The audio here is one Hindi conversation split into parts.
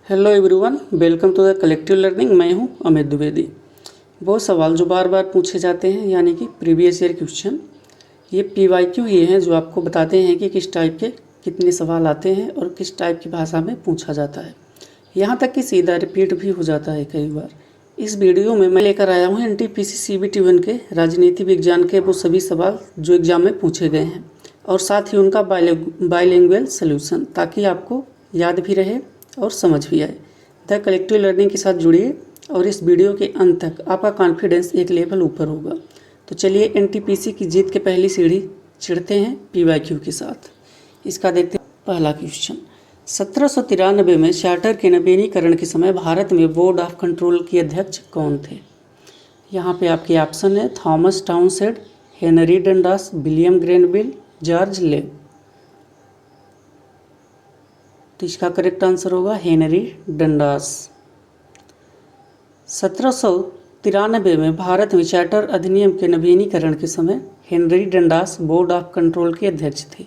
Hello everyone, welcome to the collective learning. मैं हूं अमित द्विवेदी। वो सवाल जो बार बार पूछे जाते हैं यानी कि प्रीवियस ईयर क्वेश्चन, ये पीवाईक्यू ही हैं जो आपको बताते हैं कि किस टाइप के कितने सवाल आते हैं और किस टाइप की भाषा में पूछा जाता है। यहाँ तक कि सीधा रिपीट भी हो जाता है कई बार। इस वीडियो में मैं लेकर आया हूँ NTPC CBT 1 के राजनीति विज्ञान के वो सभी सवाल जो एग्जाम में पूछे गए हैं और साथ ही उनका बाइलिंगुअल सल्यूशन, ताकि आपको याद भी रहे और समझ भी आए। द कलेक्टिव लर्निंग के साथ जुड़िए और इस वीडियो के अंत तक आपका कॉन्फिडेंस एक लेवल ऊपर होगा। तो चलिए NTPC की जीत के पहली सीढ़ी चढ़ते हैं पीवाईक्यू के साथ। इसका देखते हैं पहला क्वेश्चन। 1793 में चार्टर के नवीनीकरण के समय भारत में बोर्ड ऑफ कंट्रोल के अध्यक्ष कौन थे? यहाँ पे आपके ऑप्शन है Thomas Townsend, Henry Dundas, William Granville, George लेव। तो इसका करेक्ट आंसर होगा हेनरी डंडास। 1793 में भारत में चार्टर अधिनियम के नवीनीकरण के समय Henry Dundas board of control के अध्यक्ष थे।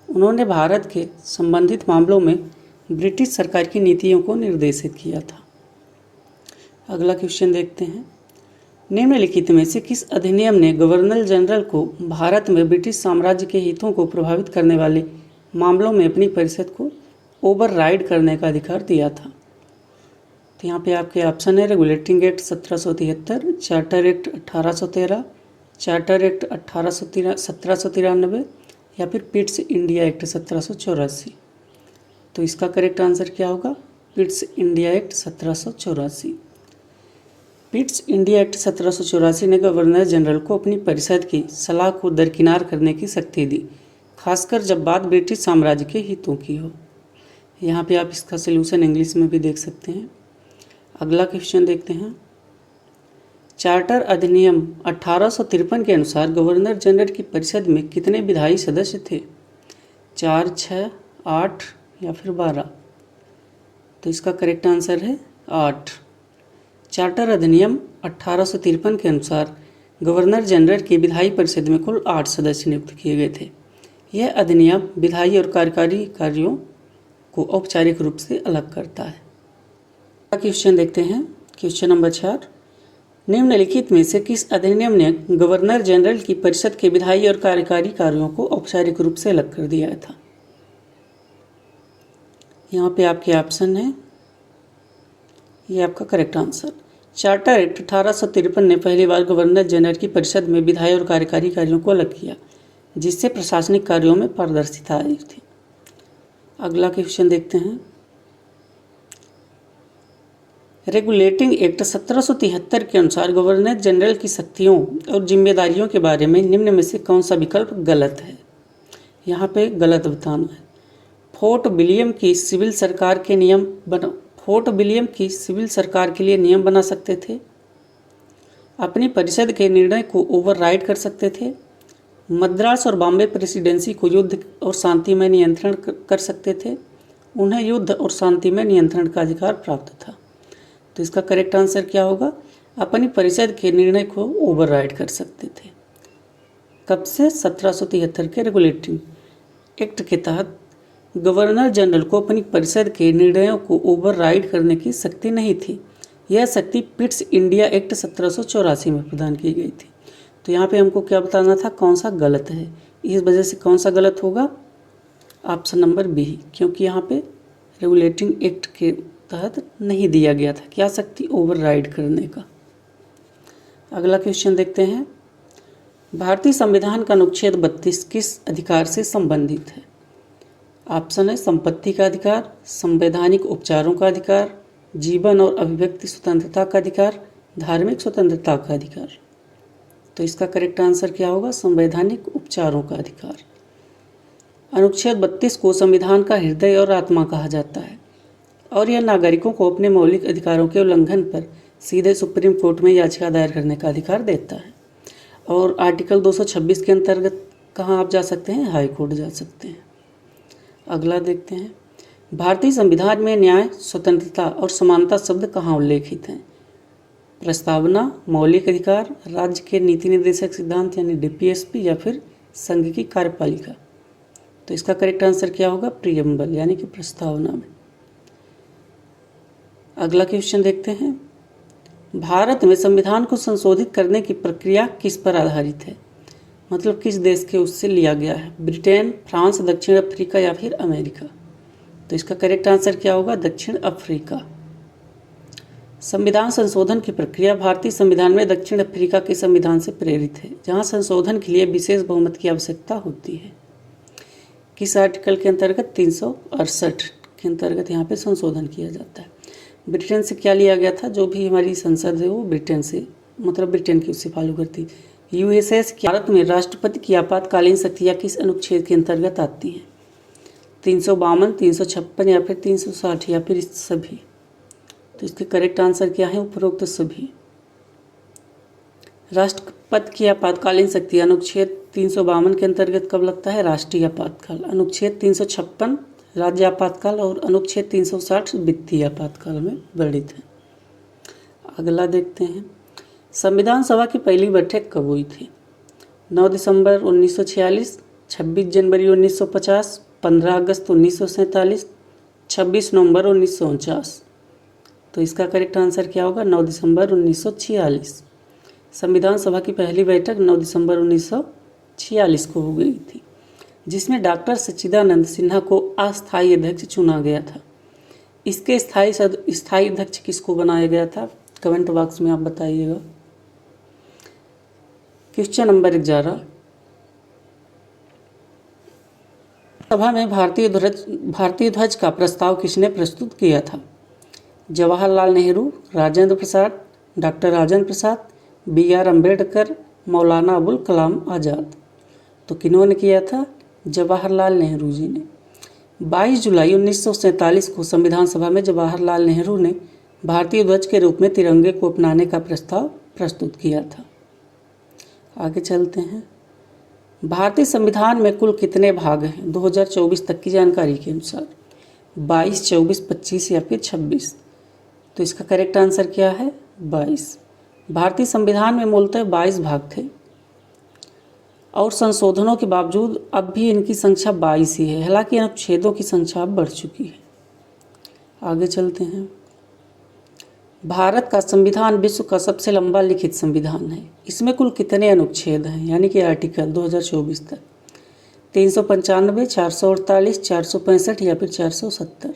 उन्होंने भारत के संबंधित मामलों में ब्रिटिश सरकार की नीतियों को निर्देशित किया था। अगला क्वेश्चन देखते हैं। निम्नलिखित में से किस अधिनियम ने गवर्नर जनरल को भारत में ब्रिटिश साम्राज्य के हितों को प्रभावित करने वाले मामलों में अपनी परिषद को ओवरराइड करने का अधिकार दिया था? तो यहाँ पे आपके ऑप्शन है regulating act 1773, charter act 1813, charter act 1793 या फिर पिट्स इंडिया एक्ट 1784। तो इसका करेक्ट आंसर क्या होगा? Pitt's India act 1784। Pitt's India act 1784 ने गवर्नर जनरल को अपनी परिषद की सलाह को दरकिनार करने की शक्ति दी, खासकर जब बात ब्रिटिश साम्राज्य के हितों की हो। यहाँ पे आप इसका सलूशन इंग्लिश में भी देख सकते हैं। अगला क्वेश्चन देखते हैं। चार्टर अधिनियम 1853 के अनुसार गवर्नर जनरल की परिषद में कितने विधायी सदस्य थे? 4, 6, 8 या फिर 12? तो इसका करेक्ट आंसर है 8। चार्टर अधिनियम 1853 के अनुसार गवर्नर जनरल की विधायी परिषद में कुल 8 सदस्य नियुक्त किए गए थे। यह अधिनियम विधायी और कार्यकारी कार्यों को औपचारिक रूप से अलग करता है। क्वेश्चन देखते हैं। Question number 4। निम्नलिखित में से किस अधिनियम ने गवर्नर जनरल की परिषद के विधायी और कार्यकारी कार्यों को औपचारिक रूप से अलग कर दिया था? यहाँ पे आपके ऑप्शन है, ये आपका करेक्ट आंसर। चार्टर एक्ट 1853 ने पहली बार गवर्नर जनरल की परिषद में विधायी और कार्यकारी कार्यों को अलग किया, जिससे प्रशासनिक कार्यों में पारदर्शिता आई थी। अगला क्वेश्चन देखते हैं। रेगुलेटिंग एक्ट 1773 के अनुसार गवर्नर जनरल की शक्तियों और जिम्मेदारियों के बारे में निम्न में से कौन सा विकल्प गलत है? यहाँ पे गलत बताना है। फोर्ट विलियम की सिविल सरकार के लिए नियम बना सकते थे, अपनी परिषद के निर्णय को ओवरराइड कर सकते थे, मद्रास और बॉम्बे प्रेसिडेंसी को युद्ध और शांति में नियंत्रण कर सकते थे, उन्हें युद्ध और शांति में नियंत्रण का अधिकार प्राप्त था। तो इसका करेक्ट आंसर क्या होगा? अपनी परिषद के निर्णय को ओवरराइड कर सकते थे। कब से? 1773 के रेगुलेटिंग एक्ट के तहत गवर्नर जनरल को अपनी परिषद के निर्णयों को ओवरराइड करने की शक्ति नहीं थी। यह शक्ति पिट्स इंडिया एक्ट 1784 में प्रदान की गई थी। तो यहाँ पे हमको क्या बताना था, कौन सा गलत है। इस वजह से कौन सा गलत होगा? ऑप्शन नंबर बी, क्योंकि यहाँ पे रेगुलेटिंग एक्ट के तहत नहीं दिया गया था क्या शक्ति ओवरराइड करने का। अगला क्वेश्चन देखते हैं। भारतीय संविधान का अनुच्छेद 32 किस अधिकार से संबंधित है? ऑप्शन है संपत्ति का अधिकार, संवैधानिक उपचारों का अधिकार, जीवन और अभिव्यक्ति स्वतंत्रता का अधिकार, धार्मिक स्वतंत्रता का अधिकार। तो इसका करेक्ट आंसर क्या होगा? संवैधानिक उपचारों का अधिकार। अनुच्छेद 32 को संविधान का हृदय और आत्मा कहा जाता है और यह नागरिकों को अपने मौलिक अधिकारों के उल्लंघन पर सीधे सुप्रीम कोर्ट में याचिका दायर करने का अधिकार देता है। और आर्टिकल 226 के अंतर्गत कहाँ आप जा सकते हैं? हाई कोर्ट जा सकते हैं। अगला देखते हैं। भारतीय संविधान में न्याय, स्वतंत्रता और समानता शब्द कहाँ उल्लेखित हैं? प्रस्तावना, मौलिक अधिकार, राज्य के नीति निर्देशक सिद्धांत यानी DPSP या फिर संघ की कार्यपालिका। तो इसका करेक्ट आंसर क्या होगा? प्रियम्बल यानी कि प्रस्तावना में। अगला क्वेश्चन देखते हैं, भारत में संविधान को संशोधित करने की प्रक्रिया किस पर आधारित है? मतलब किस देश के उससे लिया गया है? ब्रिटेन, फ्रांस, दक्षिण अफ्रीका या फिर अमेरिका? तो इसका करेक्ट आंसर क्या होगा? दक्षिण अफ्रीका। संविधान संशोधन की प्रक्रिया भारतीय संविधान में दक्षिण अफ्रीका के संविधान से प्रेरित है, जहां संशोधन के लिए विशेष बहुमत की आवश्यकता होती है। किस आर्टिकल के अंतर्गत? 368 के अंतर्गत यहाँ पे संशोधन किया जाता है। ब्रिटेन से क्या लिया गया था? जो भी हमारी संसद है वो ब्रिटेन से, मतलब ब्रिटेन की उससे फॉलो करती है। यूएसएस भारत में राष्ट्रपति की आपातकालीन शक्तियाँ किस अनुच्छेद के अंतर्गत आती हैं? 352, 356 या फिर 360 या फिर इस सभी? तो इसके करेक्ट आंसर क्या है? उपरोक्त सभी। राष्ट्रपति की आपातकालीन शक्ति अनुच्छेद 352 के अंतर्गत कब लगता है? राष्ट्रीय आपातकाल। अनुच्छेद 356 राज्य आपातकाल और अनुच्छेद 360 वित्तीय आपातकाल में वर्णित है। अगला देखते हैं, संविधान सभा की पहली बैठक कब हुई थी? 9 दिसंबर 1946, 26 जनवरी 1950, 15 अगस्त 1947, 26 नवंबर 1949? तो इसका करेक्ट आंसर क्या होगा? 9 दिसंबर 1946। संविधान सभा की पहली बैठक 9 दिसंबर 1946 को हो गई थी, जिसमें डॉक्टर सच्चिदानंद सिन्हा को अस्थायी अध्यक्ष चुना गया था। इसके स्थायी अध्यक्ष किसको बनाया गया था? कमेंट बॉक्स में आप बताइएगा। क्वेश्चन नंबर 11, सभा में भारतीय ध्वज का प्रस्ताव किसने प्रस्तुत किया था? Jawaharlal Nehru, Rajendra Prasad, doctor Rajendra Prasad, BR Ambedkar, Maulana Abul Kalam Azad? तो किन्होंने किया था? जवाहरलाल नेहरू जी ने। 22 जुलाई 1947 को संविधान सभा में जवाहरलाल नेहरू ने भारतीय ध्वज के रूप में तिरंगे को अपनाने का प्रस्ताव प्रस्तुत किया था। आगे चलते हैं, भारतीय संविधान में कुल कितने भाग हैं 2024 तक की जानकारी के अनुसार? 22, 24, 25 या फिर 26? तो इसका करेक्ट आंसर क्या है? 22। भारतीय संविधान में मूलतः 22 भाग थे और संशोधनों के बावजूद अब भी इनकी संख्या 22 ही है। हालांकि अनुच्छेदों की संख्या अब बढ़ चुकी है। आगे चलते हैं, भारत का संविधान विश्व का सबसे लंबा लिखित संविधान है। इसमें कुल कितने अनुच्छेद हैं यानी कि आर्टिकल 2024 तक? 395, 448, 465 या फिर 470?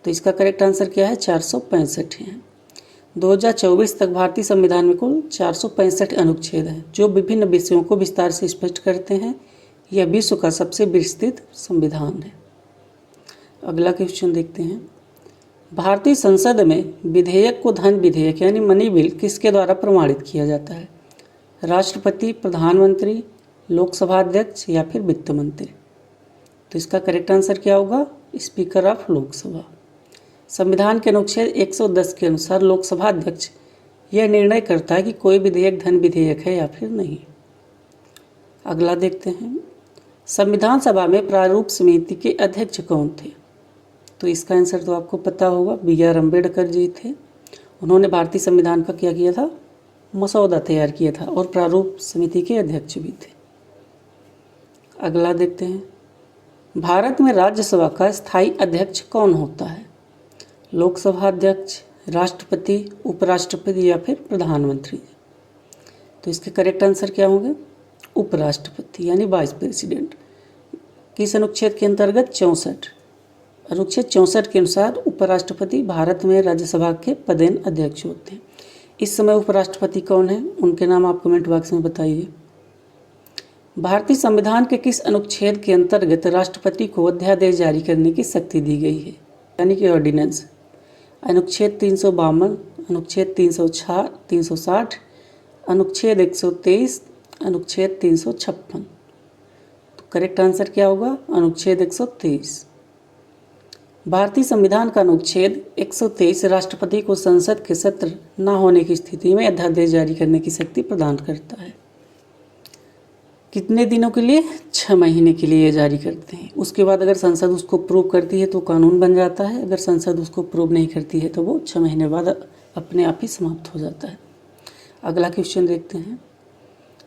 तो इसका करेक्ट आंसर क्या है? 465 है। 2024 तक भारतीय संविधान में कुल 465 अनुच्छेद हैं, जो विभिन्न विषयों को विस्तार से स्पष्ट करते हैं। यह विश्व का सबसे विस्तृत संविधान है। अगला क्वेश्चन देखते हैं, भारतीय संसद में विधेयक को धन विधेयक यानी मनी बिल किसके द्वारा प्रमाणित किया जाता है? राष्ट्रपति, प्रधानमंत्री, लोकसभा अध्यक्ष या फिर वित्त मंत्री? तो इसका करेक्ट आंसर क्या होगा? Speaker of Lok Sabha. संविधान के अनुच्छेद 110 के अनुसार लोकसभा अध्यक्ष यह निर्णय करता है कि कोई विधेयक धन विधेयक है या फिर नहीं। अगला देखते हैं, संविधान सभा में प्रारूप समिति के अध्यक्ष कौन थे? तो इसका आंसर तो आपको पता होगा, BR अम्बेडकर जी थे। उन्होंने भारतीय संविधान का क्या किया था? मसौदा तैयार किया था और प्रारूप समिति के अध्यक्ष भी थे। अगला देखते हैं, भारत में राज्यसभा का स्थायी अध्यक्ष कौन होता है? लोकसभा अध्यक्ष, राष्ट्रपति, उपराष्ट्रपति या फिर प्रधानमंत्री? तो इसके करेक्ट आंसर क्या होंगे? उपराष्ट्रपति यानी वाइस प्रेसिडेंट। किस अनुच्छेद के अंतर्गत? 64। अनुच्छेद 64 के अनुसार उपराष्ट्रपति भारत में राज्यसभा के पदेन अध्यक्ष होते हैं। इस समय उपराष्ट्रपति कौन है? उनके नाम आप कमेंट बॉक्स में बताइए। भारतीय संविधान के किस अनुच्छेद के अंतर्गत राष्ट्रपति को अध्यादेश जारी करने की शक्ति दी गई है यानी कि ऑर्डिनेंस? अनुच्छेद 352, अनुच्छेद 360, अनुच्छेद 123, अनुच्छेद 356? तो करेक्ट आंसर क्या होगा? अनुच्छेद 123। भारतीय संविधान का अनुच्छेद 123 राष्ट्रपति को संसद के सत्र न होने की स्थिति में अध्यादेश जारी करने की शक्ति प्रदान करता है। कितने दिनों के लिए? 6 महीने के लिए जारी करते हैं। उसके बाद अगर संसद उसको अप्रूव करती है तो कानून बन जाता है। अगर संसद उसको अप्रूव नहीं करती है तो वो 6 महीने बाद अपने आप ही समाप्त हो जाता है। अगला क्वेश्चन देखते हैं,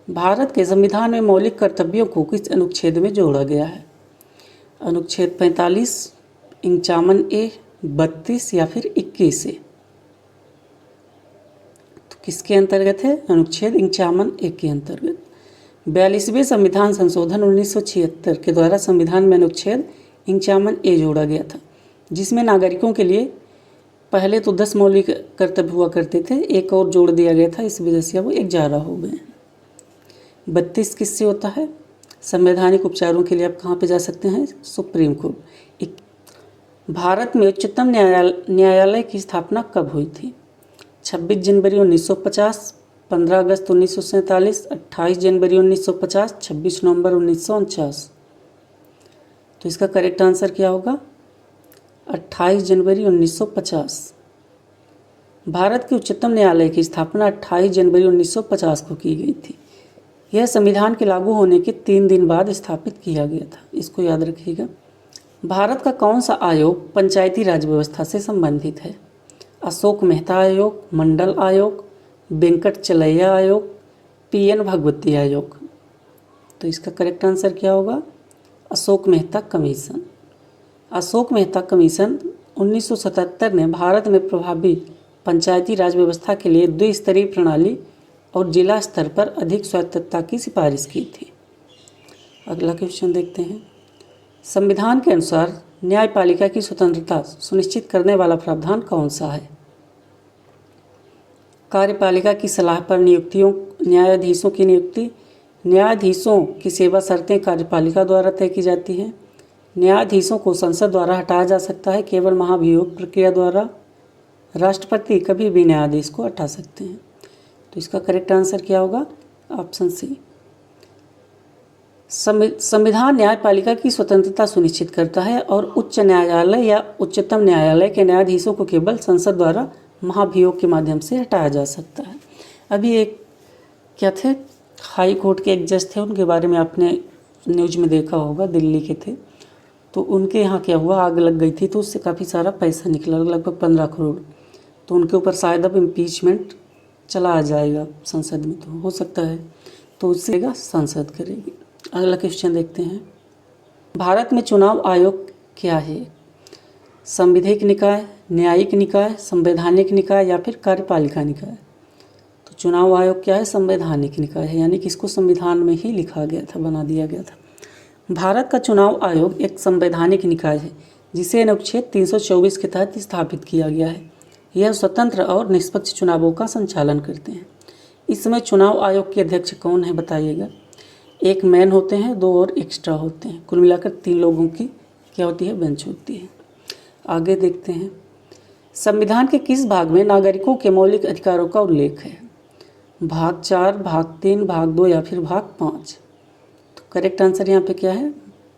भारत के संविधान में मौलिक कर्तव्यों को किस अनुच्छेद में जोड़ा गया है? अनुच्छेद 45, 51A, 32 या फिर 21 से। तो किसके अंतर्गत है? अनुच्छेद 51(1) के अंतर्गत। 42वें संविधान संशोधन 1976 के द्वारा संविधान में अनुच्छेद 51(a) जोड़ा गया था, जिसमें नागरिकों के लिए पहले तो 10 मौलिक कर्तव्य हुआ करते थे, एक और जोड़ दिया गया था, इस वजह से अब 11 हो गए। 32 किससे होता है? संवैधानिक उपचारों के लिए आप कहाँ पे जा सकते हैं? Supreme court. भारत में उच्चतम न्यायालय की स्थापना कब हुई थी? 26 जनवरी 1950, 15 अगस्त 1947, 28 जनवरी 1950, 26 नवंबर 1949। तो इसका करेक्ट आंसर क्या होगा? 28 जनवरी 1950। भारत के उच्चतम न्यायालय की स्थापना 28 जनवरी 1950 को की गई थी। यह संविधान के लागू होने के 3 दिन बाद स्थापित किया गया था, इसको याद रखिएगा। भारत का कौन सा आयोग पंचायती राज व्यवस्था से संबंधित है? अशोक मेहता आयोग, मंडल आयोग, वेंकट चलैया आयोग, PN भगवती आयोग। तो इसका करेक्ट आंसर क्या होगा? अशोक मेहता कमीशन। अशोक मेहता कमीशन 1977 ने भारत में प्रभावी पंचायती राज व्यवस्था के लिए द्विस्तरीय प्रणाली और जिला स्तर पर अधिक स्वायत्तता की सिफारिश की थी। अगला क्वेश्चन देखते हैं। संविधान के अनुसार न्यायपालिका की स्वतंत्रता सुनिश्चित करने वाला प्रावधान कौन सा है? कार्यपालिका की सलाह पर नियुक्तियों, न्यायाधीशों की नियुक्ति, न्यायाधीशों की सेवा शर्तें कार्यपालिका द्वारा तय की जाती हैं, न्यायाधीशों को संसद द्वारा हटाया जा सकता है केवल महाभियोग प्रक्रिया द्वारा, राष्ट्रपति कभी भी न्यायाधीश को हटा सकते हैं। तो इसका करेक्ट आंसर क्या होगा? Option C. संविधान न्यायपालिका की स्वतंत्रता सुनिश्चित करता है और उच्च न्यायालय या उच्चतम न्यायालय के न्यायाधीशों को केवल संसद द्वारा महाभियोग के माध्यम से हटाया जा सकता है। अभी एक क्या थे, हाई कोर्ट के एक जज थे, उनके बारे में आपने न्यूज़ में देखा होगा, दिल्ली के थे। तो उनके यहाँ क्या हुआ, आग लग गई थी, तो उससे काफ़ी सारा पैसा निकला, लगभग 15 करोड़। तो उनके ऊपर शायद अब इम्पीचमेंट चला आ जाएगा संसद में, तो हो सकता है, तो उससे संसद करेगी। अगला क्वेश्चन देखते हैं। भारत में चुनाव आयोग क्या है? संविधिक निकाय, न्यायिक निकाय, संवैधानिक निकाय या फिर कार्यपालिका निकाय? तो चुनाव आयोग क्या है? संवैधानिक निकाय है, यानी कि इसको संविधान में ही लिखा गया था, बना दिया गया था। भारत का चुनाव आयोग एक संवैधानिक निकाय है जिसे अनुच्छेद 324 के तहत स्थापित किया गया है। यह स्वतंत्र और निष्पक्ष चुनावों का संचालन करते हैं। इस समय चुनाव आयोग के अध्यक्ष कौन है बताइएगा? एक मैन होते हैं, 2 और एक्स्ट्रा होते हैं, कुल मिलाकर 3 लोगों की क्या होती है? बेंच होती है। आगे देखते हैं। संविधान के किस भाग में नागरिकों के मौलिक अधिकारों का उल्लेख है? भाग 4, भाग 3, भाग 2 या फिर भाग 5? तो करेक्ट आंसर यहाँ पे क्या है?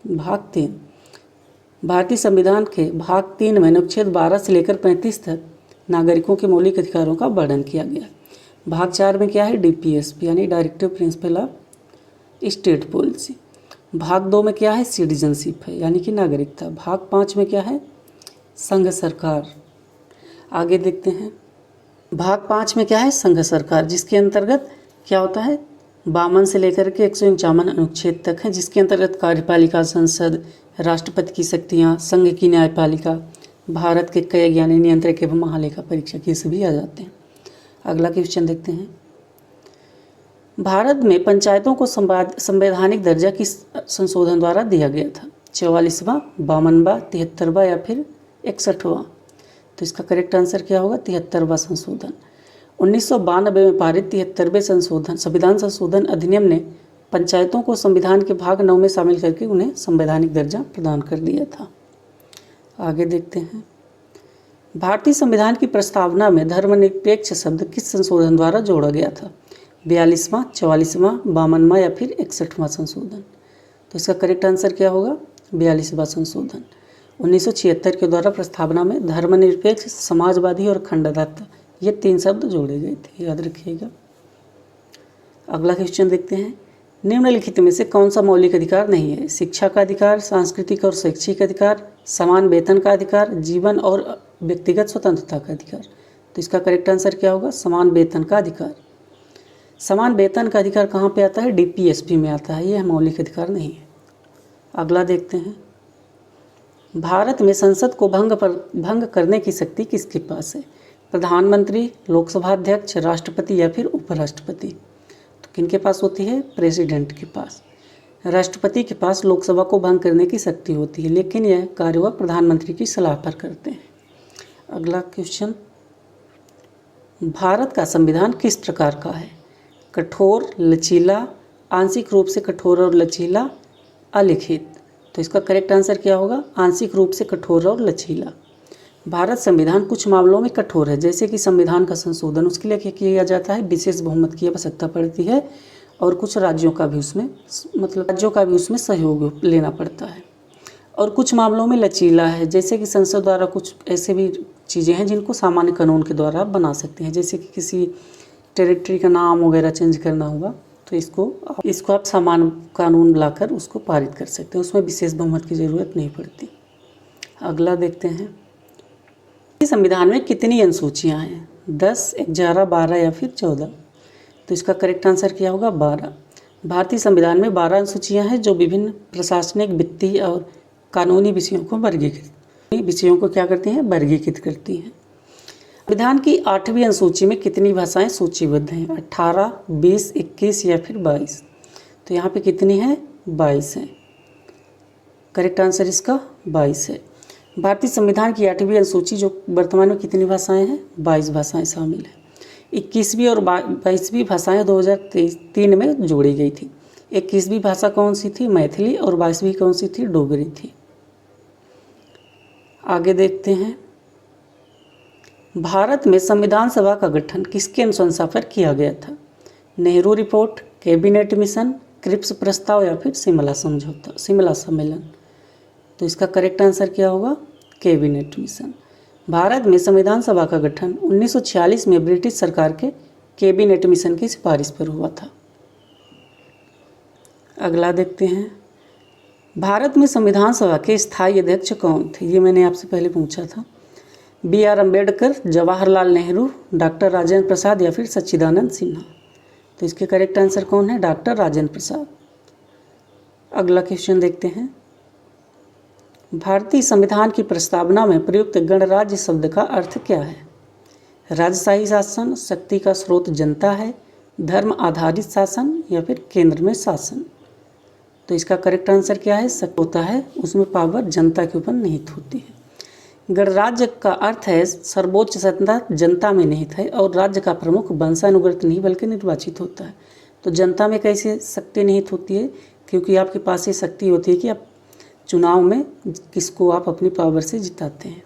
भाग 3। भारतीय संविधान के भाग 3 में अनुच्छेद 12 से लेकर 35 तक नागरिकों के मौलिक अधिकारों का वर्णन किया गया। भाग 4 में क्या है? DPSP यानी directive principle of state policy. भाग 2 में क्या है? सिटीजनशिप है, यानी कि नागरिकता। भाग 5 में क्या है? संघ सरकार। आगे देखते हैं। भाग 5 में क्या है? संघ सरकार, जिसके अंतर्गत क्या होता है? 52 से लेकर के 151 अनुच्छेद तक है, जिसके अंतर्गत कार्यपालिका, संसद, राष्ट्रपति की शक्तियाँ, संघ की न्यायपालिका, भारत के कई यानी नियंत्रक एवं महालेखा परीक्षक, ये सभी आ जाते हैं। अगला क्वेश्चन देखते हैं। भारत में पंचायतों को संवैधानिक दर्जा किस संशोधन द्वारा दिया गया था? 44वां, 52वां, 73वां या फिर 61वां? तो इसका करेक्ट आंसर क्या होगा? 73वां संशोधन। 1992 में पारित 73वें संविधान संशोधन अधिनियम ने पंचायतों को संविधान के भाग 9 में शामिल करके उन्हें संवैधानिक दर्जा प्रदान कर दिया था। आगे देखते हैं। भारतीय संविधान की प्रस्तावना में धर्मनिरपेक्ष शब्द किस संशोधन द्वारा जोड़ा गया था? 42वां, 44वां, 52वां या फिर 61वां संशोधन? तो इसका करेक्ट आंसर क्या होगा? 42वां संशोधन। 1976 के द्वारा प्रस्तावना में धर्मनिरपेक्ष, समाजवादी और खंडदाता ये 3 शब्द जोड़े गए थे, याद रखिएगा। अगला क्वेश्चन देखते हैं। निम्नलिखित में से कौन सा मौलिक अधिकार नहीं है? शिक्षा का अधिकार, सांस्कृतिक और शैक्षिक अधिकार, समान वेतन का अधिकार, जीवन और व्यक्तिगत स्वतंत्रता का अधिकार? तो इसका करेक्ट आंसर क्या होगा? समान वेतन का अधिकार। समान वेतन का अधिकार कहाँ पे आता है? DPSP में आता है, यह मौलिक अधिकार नहीं है। अगला देखते हैं। भारत में संसद को भंग करने की शक्ति किसके पास है? प्रधानमंत्री, लोकसभा अध्यक्ष, राष्ट्रपति या फिर उपराष्ट्रपति? तो किनके पास होती है? प्रेसिडेंट के पास। राष्ट्रपति के पास लोकसभा को भंग करने की शक्ति होती है, लेकिन यह कार्य वह प्रधानमंत्री की सलाह पर करते हैं। अगला क्वेश्चन, भारत का संविधान किस प्रकार का है? कठोर, लचीला, आंशिक रूप से कठोर और लचीला, अलिखित? तो इसका करेक्ट आंसर क्या होगा? आंशिक रूप से कठोर और लचीला। भारत संविधान कुछ मामलों में कठोर है, जैसे कि संविधान का संशोधन, उसके लिए क्या किया जाता है? विशेष बहुमत की आवश्यकता पड़ती है, और कुछ राज्यों का भी उसमें सहयोग लेना पड़ता है। और कुछ मामलों में लचीला है, जैसे कि संसद द्वारा कुछ ऐसे भी चीज़ें हैं जिनको सामान्य कानून के द्वारा बना सकते हैं, जैसे कि किसी टेरिटरी का नाम वगैरह चेंज करना हुआ, तो इसको आप सामान्य कानून लाकर उसको पारित कर सकते हैं, उसमें विशेष बहुमत की ज़रूरत नहीं पड़ती। अगला देखते हैं, संविधान में कितनी अनुसूचियाँ हैं? 10, 11, 12 या फिर 14? तो इसका करेक्ट आंसर क्या होगा? 12। भारतीय संविधान में 12 अनुसूचियाँ हैं जो विभिन्न प्रशासनिक, वित्तीय और कानूनी विषयों को वर्गीकृत करती हैं। संविधान की 8वीं अनुसूची में कितनी भाषाएं सूचीबद्ध हैं? 18, 20, 21 या फिर 22? तो यहाँ पे कितनी है? 22 है। करेक्ट आंसर इसका 22 है। भारतीय संविधान की 8वीं अनुसूची जो वर्तमान में कितनी भाषाएं हैं? 22 भाषाएं शामिल हैं। 21वीं और 22वीं भाषाएं 2003 में जोड़ी गई थी। 21वीं भाषा कौन सी थी? मैथिली, और 22वीं कौन सी थी? डोगरी थी। आगे देखते हैं, भारत में संविधान सभा का गठन किसके अनुशंसा पर किया गया था? Nehru report, cabinet mission, Cripps प्रस्ताव या फिर शिमला सम्मेलन? तो इसका करेक्ट आंसर क्या होगा? Cabinet mission. भारत में संविधान सभा का गठन 1946 में ब्रिटिश सरकार के कैबिनेट मिशन की सिफारिश पर हुआ था। अगला देखते हैं, भारत में संविधान सभा के स्थायी अध्यक्ष कौन थे? ये मैंने आपसे पहले पूछा था। BR अम्बेडकर, जवाहरलाल नेहरू, डॉक्टर राजेंद्र प्रसाद या फिर सच्चिदानंद सिन्हा? तो इसके करेक्ट आंसर कौन है? डॉक्टर राजेंद्र प्रसाद। अगला क्वेश्चन देखते हैं, भारतीय संविधान की प्रस्तावना में प्रयुक्त गणराज्य शब्द का अर्थ क्या है? राजशाही शासन, शक्ति का स्रोत जनता है, धर्म आधारित शासन या फिर केंद्र में शासन? तो इसका करेक्ट आंसर क्या है? होता है, उसमें पावर जनता के ऊपर निहित होती है। गणराज्य का अर्थ है सर्वोच्च सत्ता जनता में निहित है, और राज्य का प्रमुख वंशानुगत नहीं बल्कि निर्वाचित होता है। तो जनता में कैसे शक्ति निहित होती है? क्योंकि आपके पास ये शक्ति होती है कि आप चुनाव में किसको आप अपनी पावर से जिताते हैं।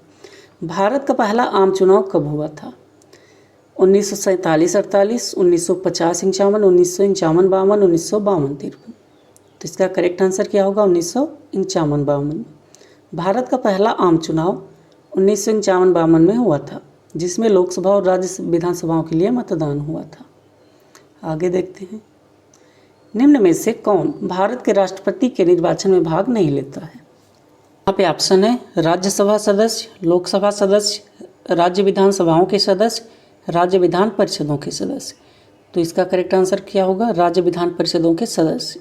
भारत का पहला आम चुनाव कब हुआ था? 1947-48, 1950-51, 1951-52, 1952-53? तो इसका करेक्ट आंसर क्या होगा? 1951-52। भारत का पहला आम चुनाव 1951-52 में हुआ था, जिसमें लोकसभा और राज्य विधानसभाओं के लिए मतदान हुआ था। आगे देखते हैं, निम्न में से कौन भारत के राष्ट्रपति के निर्वाचन में भाग नहीं लेता है? यहाँ पे ऑप्शन है राज्यसभा सदस्य, लोकसभा सदस्य, राज्य विधानसभाओं के सदस्य, राज्य विधान परिषदों के सदस्य? तो इसका करेक्ट आंसर क्या होगा? राज्य विधान परिषदों के सदस्य।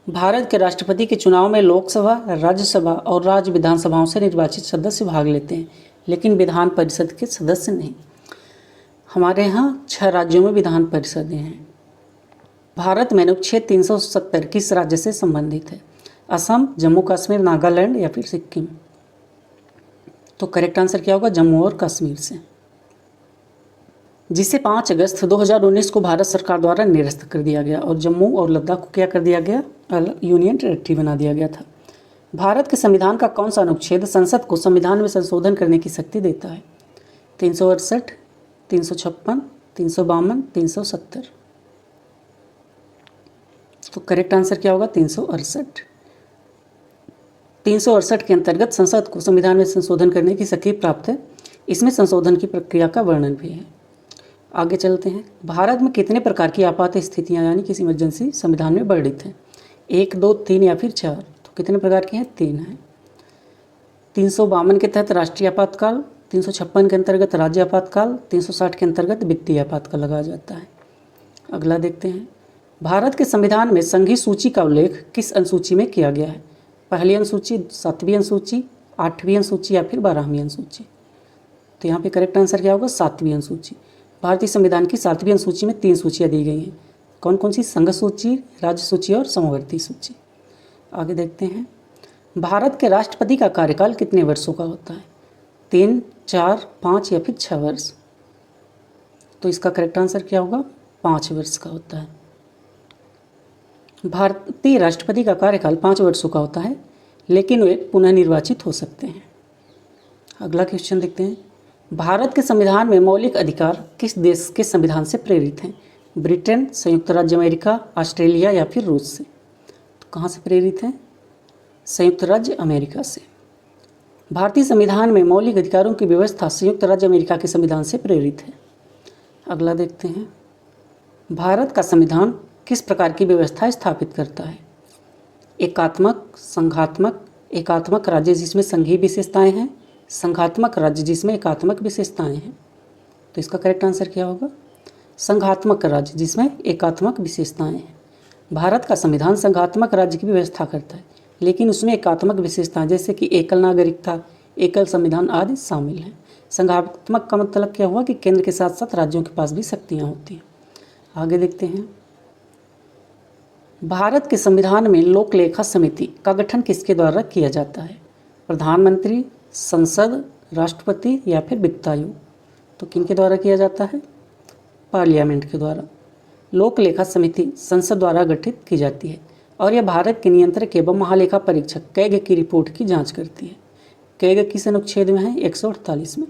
भारत के राष्ट्रपति के चुनाव में लोकसभा, राज्यसभा और राज्य विधानसभाओं से निर्वाचित सदस्य भाग लेते हैं, लेकिन विधान परिषद के सदस्य नहीं। हमारे यहाँ 6 राज्यों में विधान परिषदें हैं। भारत में अनुच्छेद 370 किस राज्य से संबंधित है? असम, जम्मू कश्मीर, नागालैंड या फिर सिक्किम? तो करेक्ट आंसर क्या होगा? जम्मू और कश्मीर से, जिसे 5 अगस्त 2019 को भारत सरकार द्वारा निरस्त कर दिया गया, और जम्मू और लद्दाख को क्या कर दिया गया? यूनियन टेरिटरी बना दिया गया था। भारत के संविधान का कौन सा अनुच्छेद संसद को संविधान में संशोधन करने की शक्ति देता है? 368, 356, 352, 370? तो करेक्ट आंसर क्या होगा? 368। 368 के अंतर्गत संसद को संविधान में संशोधन करने की शक्ति प्राप्त है। इसमें संशोधन की प्रक्रिया का वर्णन भी है। आगे चलते हैं, भारत में कितने प्रकार की आपात स्थितियां यानी कि इमरजेंसी संविधान में वर्णित हैं? 1, 2, 3 या फिर 4? तो कितने प्रकार की हैं? 3 हैं। 352 के तहत राष्ट्रीय आपातकाल, 356 के अंतर्गत राज्य आपातकाल, 360 के अंतर्गत वित्तीय आपातकाल लगाया जाता है। अगला देखते हैं, भारत के संविधान में संघीय सूची का उल्लेख किस अनुसूची में किया गया है? पहली अनुसूची, 7वीं अनुसूची, 8वीं अनुसूची या फिर 12वीं अनुसूची। तो यहाँ पे करेक्ट आंसर क्या होगा? 7वीं अनुसूची। भारतीय संविधान की 7वीं अनुसूची में 3 सूचियाँ दी गई हैं। कौन कौन सी? संघ सूची, राज्य सूची और समवर्ती सूची। आगे देखते हैं, भारत के राष्ट्रपति का कार्यकाल कितने वर्षों का होता है? 3, 4, 5 या फिर 6 वर्ष। तो इसका करेक्ट आंसर क्या होगा? 5 वर्ष का होता है। भारतीय राष्ट्रपति का कार्यकाल 5 वर्षों का होता है, लेकिन वे पुनः निर्वाचित हो सकते हैं। अगला क्वेश्चन देखते हैं, भारत के संविधान में मौलिक अधिकार किस देश के संविधान से प्रेरित हैं? ब्रिटेन, संयुक्त राज्य अमेरिका, ऑस्ट्रेलिया या फिर रूस से। तो कहाँ से प्रेरित हैं? संयुक्त राज्य अमेरिका से। भारतीय संविधान में मौलिक अधिकारों की व्यवस्था संयुक्त राज्य अमेरिका के संविधान से प्रेरित है। अगला देखते हैं, भारत का संविधान किस प्रकार की व्यवस्था स्थापित करता है? एकात्मक, संघात्मक, एकात्मक राज्य जिसमें संघीय विशेषताएं हैं, संघात्मक राज्य जिसमें एकात्मक विशेषताएं हैं। तो इसका करेक्ट आंसर क्या होगा? संघात्मक राज्य जिसमें एकात्मक विशेषताएं हैं। भारत का संविधान संघात्मक राज्य की व्यवस्था करता है, लेकिन उसमें एकात्मक विशेषताएं जैसे कि एकल नागरिकता, एकल संविधान आदि शामिल हैं। संघात्मक का मतलब क्या हुआ कि केंद्र के साथ साथ राज्यों के पास भी शक्तियाँ होती हैं। आगे देखते हैं, भारत के संविधान में लोक लेखा समिति का गठन किसके द्वारा किया जाता है? प्रधानमंत्री, संसद, राष्ट्रपति या फिर वित्त आयोग। तो किनके द्वारा किया जाता है? पार्लियामेंट के द्वारा। लोक लेखा समिति संसद द्वारा गठित की जाती है और यह भारत के नियंत्रक एवं महालेखा परीक्षक कैग की रिपोर्ट की जांच करती है। कैग किस अनुच्छेद में है? 148 में।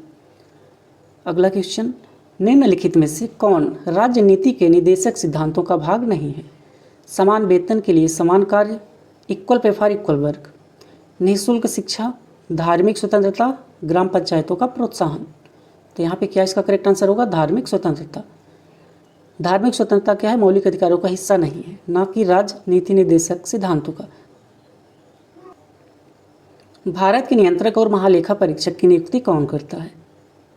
अगला क्वेश्चन, निम्नलिखित में से कौन राजनीति के निदेशक सिद्धांतों का भाग नहीं है? समान वेतन के लिए समान कार्य, equal pay for equal work, निःशुल्क शिक्षा, धार्मिक स्वतंत्रता, ग्राम पंचायतों का प्रोत्साहन। तो यहाँ पे क्या इसका करेक्ट आंसर होगा? धार्मिक स्वतंत्रता। धार्मिक स्वतंत्रता क्या है? मौलिक अधिकारों का हिस्सा नहीं है, ना कि राजनीति निर्देशक सिद्धांतों का। भारत के नियंत्रक और महालेखा परीक्षक की नियुक्ति कौन करता है?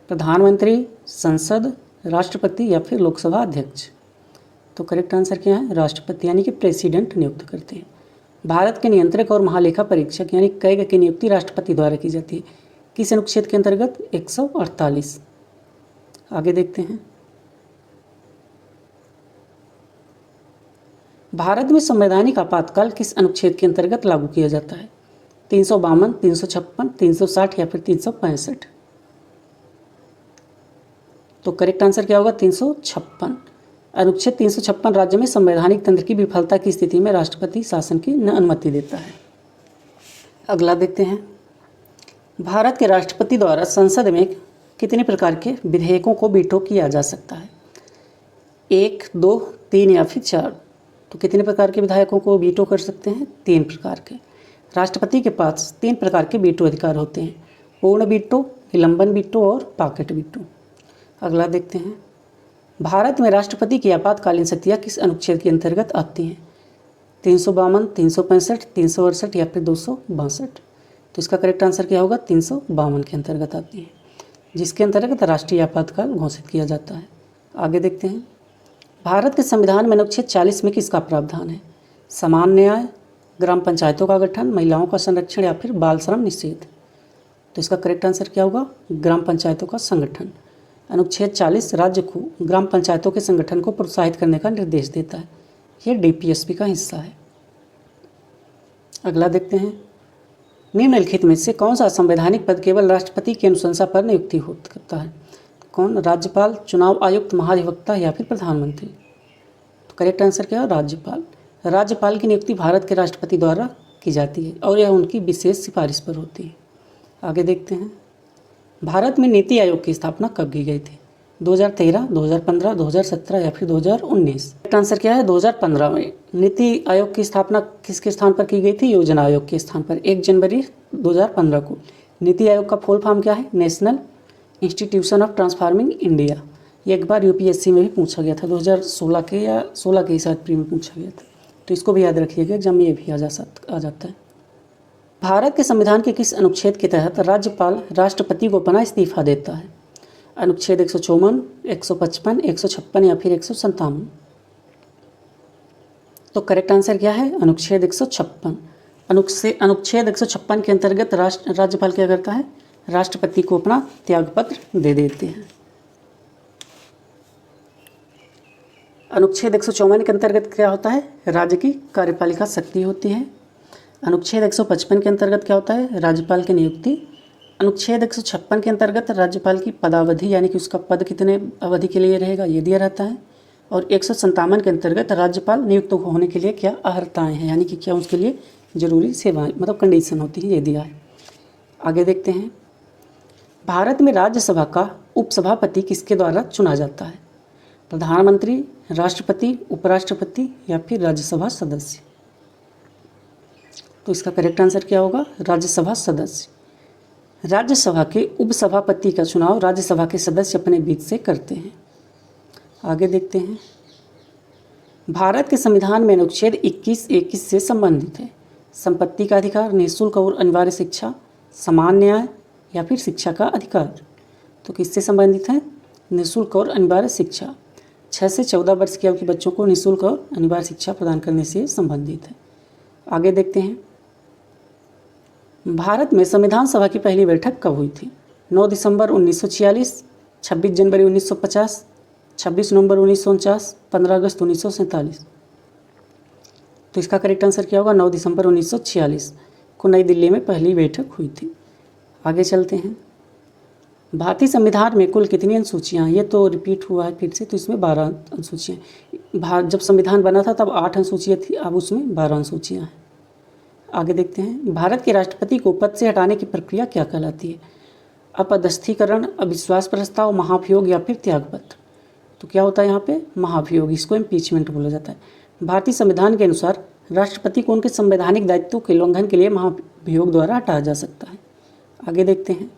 प्रधानमंत्री, संसद, राष्ट्रपति या फिर लोकसभा अध्यक्ष। तो करेक्ट आंसर क्या है? राष्ट्रपति यानी कि प्रेसिडेंट नियुक्त करते हैं। भारत के नियंत्रक और महालेखा परीक्षक यानी कैग की नियुक्ति राष्ट्रपति द्वारा की जाती है। किस अनुच्छेद के अंतर्गत? 148। आगे देखते हैं, भारत में संवैधानिक आपातकाल किस अनुच्छेद के अंतर्गत लागू किया जाता है? 352, 356, 360 या फिर 365। तो करेक्ट आंसर क्या होगा? 356। अनुच्छेद 356 राज्य में संवैधानिक तंत्र की विफलता की स्थिति में राष्ट्रपति शासन की अनुमति देता है। अगला देखते हैं, भारत के राष्ट्रपति द्वारा संसद में कितने प्रकार के विधेयकों को वीटो किया जा सकता है? 1, 2, 3 या फिर 4। तो कितने प्रकार के विधायकों को वीटो कर सकते हैं? 3 प्रकार के। राष्ट्रपति के पास 3 प्रकार के वीटो अधिकार होते हैं, पूर्ण वीटो, निलंबन वीटो और पॉकेट वीटो। अगला देखते हैं, भारत में राष्ट्रपति की आपातकालीन शक्तियाँ किस अनुच्छेद के अंतर्गत आती हैं? 352, 365, 368 या फिर 262। तो इसका करेक्ट आंसर क्या होगा? 352 के अंतर्गत आती है, जिसके अंतर्गत राष्ट्रीय आपातकाल घोषित किया जाता है। आगे देखते हैं, भारत के संविधान में अनुच्छेद 40 में किसका प्रावधान है? समान न्याय, ग्राम पंचायतों का गठन, महिलाओं का संरक्षण या फिर बाल श्रम निषेध। तो इसका करेक्ट आंसर क्या होगा? ग्राम पंचायतों का संगठन। अनुच्छेद 40 राज्य को ग्राम पंचायतों के संगठन को प्रोत्साहित करने का निर्देश देता है। यह डीपीएसपी का हिस्सा है। अगला देखते हैं, निम्नलिखित में से कौन सा संवैधानिक पद केवल राष्ट्रपति की अनुशंसा पर नियुक्ति करता है? कौन? राज्यपाल, चुनाव आयुक्त, महाधिवक्ता या फिर प्रधानमंत्री। तो करेक्ट आंसर क्या है? राज्यपाल। राज्यपाल की नियुक्ति भारत के राष्ट्रपति द्वारा की जाती है और यह उनकी विशेष सिफारिश पर होती है। आगे देखते हैं, भारत में नीति आयोग की स्थापना कब की गई थी? 2013, 2015, 2017 या फिर 2019। करेक्ट आंसर क्या है? 2015 में नीति आयोग की स्थापना किसके स्थान पर की गई थी? योजना आयोग के स्थान पर 1 जनवरी 2015 को। नीति आयोग का फुल फॉर्म क्या है? National institution of transforming India. ये एक बार यूपीएससी में भी पूछा गया था, 2016 के या 16 के शायद प्री में पूछा गया था, तो इसको भी याद रखिएगा, एग्जाम में ये भी आ जाता है। भारत के संविधान के किस अनुच्छेद के तहत राज्यपाल राष्ट्रपति को अपना इस्तीफा देता है? अनुच्छेद 154, 155, 156 या फिर 157। तो करेक्ट आंसर क्या है? अनुच्छेद 156। अनुच्छेद 156 के अंतर्गत राज्यपाल क्या करता है, राष्ट्रपति को अपना त्यागपत्र दे देते हैं। अनुच्छेद 154 के अंतर्गत क्या होता है, राज्य की कार्यपालिका शक्ति होती है। अनुच्छेद 155 के अंतर्गत क्या होता है, राज्यपाल की नियुक्ति। अनुच्छेद 156 के अंतर्गत राज्यपाल की पदावधि यानी कि उसका पद कितने अवधि के लिए रहेगा ये दिया रहता है। और 157 के अंतर्गत राज्यपाल नियुक्त होने के लिए क्या अर्हताएँ हैं यानी कि क्या उसके लिए जरूरी सेवाएं मतलब कंडीशन होती है ये दिया है। आगे देखते हैं, भारत में राज्यसभा का उपसभापति किसके द्वारा चुना जाता है, प्रधानमंत्री, राष्ट्रपति, उपराष्ट्रपति या फिर राज्यसभा सदस्य। तो इसका करेक्ट आंसर क्या होगा, राज्यसभा सदस्य। राज्यसभा के उपसभापति का चुनाव राज्यसभा के सदस्य अपने बीच से करते हैं। आगे देखते हैं, भारत के संविधान में अनुच्छेद 21 से संबंधित है, संपत्ति का अधिकार, निःशुल्क और अनिवार्य शिक्षा, समान न्याय या फिर शिक्षा का अधिकार। तो किससे संबंधित है, निःशुल्क और अनिवार्य शिक्षा। 6 से 14 वर्ष की आयु के बच्चों को निःशुल्क और अनिवार्य शिक्षा प्रदान करने से संबंधित है। आगे देखते हैं, भारत में संविधान सभा की पहली बैठक कब हुई थी, 9 दिसंबर 1946, 26 जनवरी 1950, 26 नवंबर 1949, 15 अगस्त 1947। तो इसका करेक्ट आंसर क्या होगा, 9 दिसंबर 1946 को नई दिल्ली में पहली बैठक हुई थी। आगे चलते हैं, भारतीय संविधान में कुल कितनी अनुसूचियाँ हैं, ये तो रिपीट हुआ है फिर से, तो इसमें 12 अनुसूचियाँ। जब संविधान बना था तब 8 अनुसूचियाँ थी, अब उसमें 12 अनुसूचियाँ हैं। आगे देखते हैं, भारत के राष्ट्रपति को पद से हटाने की प्रक्रिया क्या कहलाती है, अपदस्थीकरण, अविश्वास प्रस्ताव, महाभियोग या फिर त्यागपत्र। तो क्या होता है यहाँ पे, महाभियोग, इसको इम्पीचमेंट बोला जाता है। भारतीय संविधान के अनुसार राष्ट्रपति को उनके संवैधानिक दायित्वों के उल्लंघन के लिए महाभियोग द्वारा हटाया जा सकता है। आगे देखते हैं,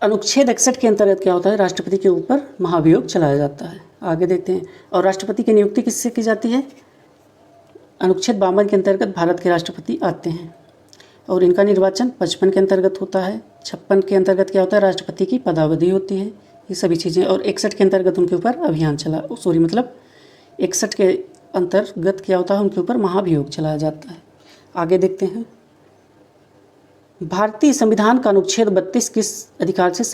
अनुच्छेद 61 के अंतर्गत क्या होता है, राष्ट्रपति के ऊपर महाभियोग चलाया जाता है। आगे देखते हैं, और राष्ट्रपति की नियुक्ति किससे की जाती है, अनुच्छेद 52 के अंतर्गत भारत के राष्ट्रपति आते हैं और इनका निर्वाचन 55 के अंतर्गत होता है। 56 के अंतर्गत क्या होता है, राष्ट्रपति की पदावधि होती है, ये सभी चीज़ें। और 61 के अंतर्गत उनके ऊपर अभियान चला, 61 के अंतर्गत क्या होता है, उनके ऊपर महाभियोग चलाया जाता है। आगे देखते हैं, भारतीय संविधान का अनुच्छेद 32 किस अधिकार से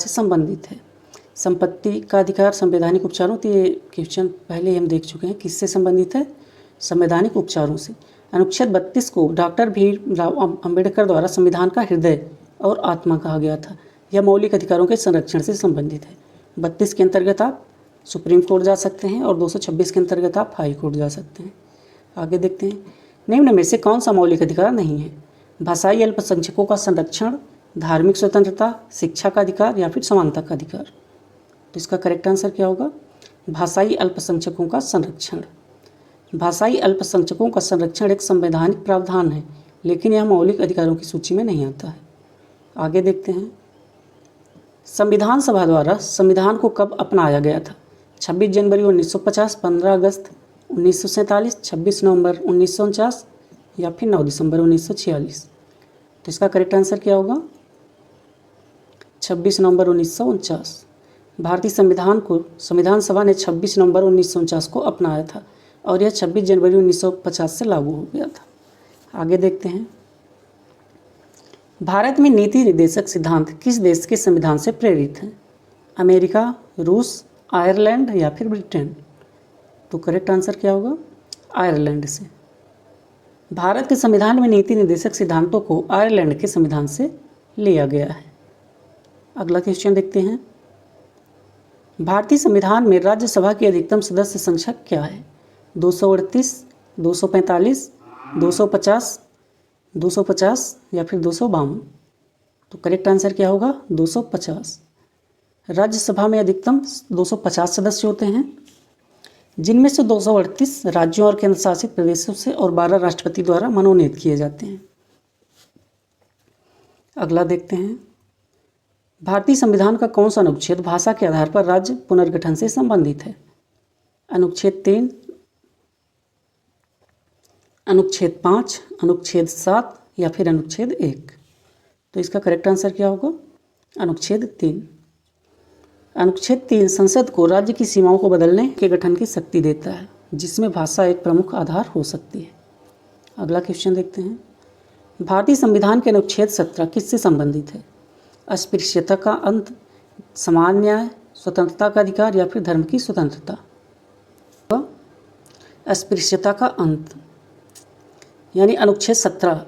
संबंधित है, संपत्ति का अधिकार, संवैधानिक उपचारों। तो ये क्वेश्चन पहले हम देख चुके हैं, किससे संबंधित है, संवैधानिक उपचारों से। अनुच्छेद 32 को डॉक्टर भीमराव अंबेडकर द्वारा संविधान का हृदय और आत्मा कहा गया था। यह मौलिक अधिकारों के संरक्षण से संबंधित है। 32 के अंतर्गत आप सुप्रीम कोर्ट जा सकते हैं और 226 के अंतर्गत आप हाई कोर्ट जा सकते हैं। आगे देखते हैं, निम्न में से कौन सा मौलिक अधिकार नहीं है, भाषाई अल्पसंख्यकों का संरक्षण, धार्मिक स्वतंत्रता, शिक्षा का अधिकार या फिर समानता का अधिकार। तो इसका करेक्ट आंसर क्या होगा, भाषाई अल्पसंख्यकों का संरक्षण। भाषाई अल्पसंख्यकों का संरक्षण एक संवैधानिक प्रावधान है, लेकिन यह मौलिक अधिकारों की सूची में नहीं आता है। आगे देखते हैं, संविधान सभा द्वारा संविधान को कब अपनाया गया था, 26 जनवरी 1950, 15 अगस्त 1947, 26 नवंबर 1949 या फिर 9 दिसंबर 1946। तो इसका करेक्ट आंसर क्या होगा, 26 नवंबर 1949। भारतीय संविधान सभा ने 26 नवंबर 1949 को अपनाया था और यह 26 जनवरी 1950 से लागू हो गया था। आगे देखते हैं, भारत में नीति निर्देशक सिद्धांत किस देश के संविधान से प्रेरित हैं, अमेरिका, रूस, आयरलैंड या फिर ब्रिटेन। तो करेक्ट आंसर क्या होगा, आयरलैंड से। भारत के संविधान में नीति निर्देशक सिद्धांतों को आयरलैंड के संविधान से लिया गया है। अगला क्वेश्चन देखते हैं, भारतीय संविधान में राज्यसभा की अधिकतम सदस्य संख्या क्या है, 238, 245, 250 या फिर 252। तो करेक्ट आंसर क्या होगा, 250। राज्यसभा में अधिकतम 250 सदस्य होते हैं, जिनमें से 238 राज्यों और केंद्र शासित प्रदेशों से और 12 राष्ट्रपति द्वारा मनोनीत किए जाते हैं। अगला देखते हैं, भारतीय संविधान का कौन सा अनुच्छेद भाषा के आधार पर राज्य पुनर्गठन से संबंधित है, अनुच्छेद 3, अनुच्छेद 5, अनुच्छेद 7 या फिर अनुच्छेद 1। तो इसका करेक्ट आंसर क्या होगा, अनुच्छेद 3। अनुच्छेद 3 संसद को राज्य की सीमाओं को बदलने के गठन की शक्ति देता है, जिसमें भाषा एक प्रमुख आधार हो सकती है। अगला क्वेश्चन देखते हैं, भारतीय संविधान के अनुच्छेद 17 किससे संबंधित है? अस्पृश्यता का अंत, समान न्याय, स्वतंत्रता का अधिकार या फिर धर्म की स्वतंत्रता? अस्पृश्यता का अंत यानी अनुच्छेद 17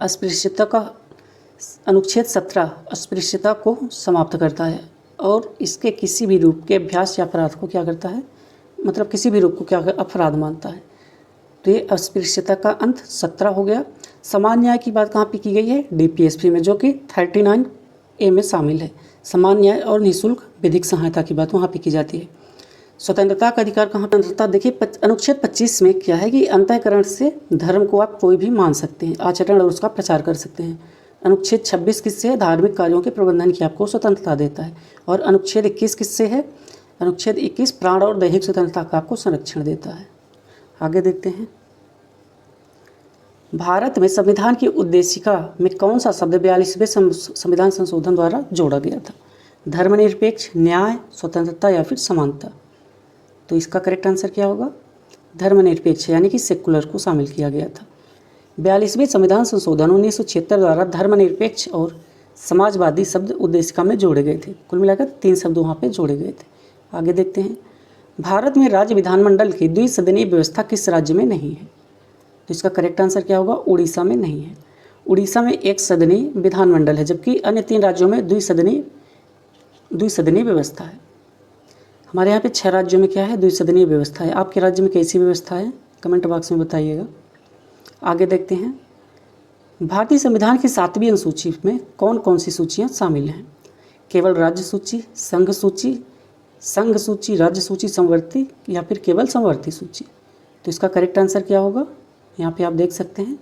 अनुच्छेद 17 अस्पृश्यता को समाप्त करता है और इसके किसी भी रूप के अभ्यास या अपराध को क्या करता है, मतलब किसी भी रूप को क्या अपराध मानता है। तो ये अस्पृश्यता का अंत 17 हो गया। समान न्याय की बात कहाँ पे की गई है? DPSP में, जो कि 39A में शामिल है। समान न्याय और निःशुल्क विधिक सहायता की बात वहाँ पे की जाती है। स्वतंत्रता का अधिकार कहाँ? स्वतंत्रता देखिए अनुच्छेद 25 में क्या है कि अंतःकरण से धर्म को आप कोई भी मान सकते हैं, आचरण और उसका प्रचार कर सकते हैं। अनुच्छेद 26 किससे है? धार्मिक कार्यों के प्रबंधन की आपको स्वतंत्रता देता है। और अनुच्छेद 21 किससे है? अनुच्छेद 21 प्राण और दैहिक स्वतंत्रता का आपको संरक्षण देता है। आगे देखते हैं, भारत में संविधान की उद्देशिका में कौन सा शब्द 42वें संविधान संशोधन द्वारा जोड़ा गया था? धर्मनिरपेक्ष, न्याय, स्वतंत्रता या फिर समानता? तो इसका करेक्ट आंसर क्या होगा? धर्मनिरपेक्ष यानी कि सेकुलर को शामिल किया गया था। 42वें संविधान संशोधन 1976 द्वारा धर्मनिरपेक्ष और समाजवादी शब्द उद्देशिका में जोड़े गए थे। कुल मिलाकर 3 शब्द वहाँ पे जोड़े गए थे। आगे देखते हैं, भारत में राज्य विधानमंडल की द्विसदनीय व्यवस्था किस राज्य में नहीं है? तो इसका करेक्ट आंसर क्या होगा? उड़ीसा में नहीं है। उड़ीसा में एक सदनीय विधानमंडल है, जबकि अन्य 3 राज्यों में द्विसदनीय व्यवस्था है। हमारे यहाँ पे 6 राज्यों में क्या है? द्विसदनीय व्यवस्था है। आपके राज्य में कैसी व्यवस्था है? कमेंट बॉक्स में बताइएगा। आगे देखते हैं, भारतीय संविधान की 7वीं अनुसूची में कौन कौन सी सूचियाँ शामिल हैं? केवल राज्य सूची, संघ सूची, राज्य सूची, समवर्ती या फिर केवल समवर्ती सूची? तो इसका करेक्ट आंसर क्या होगा? यहाँ पे आप देख सकते हैं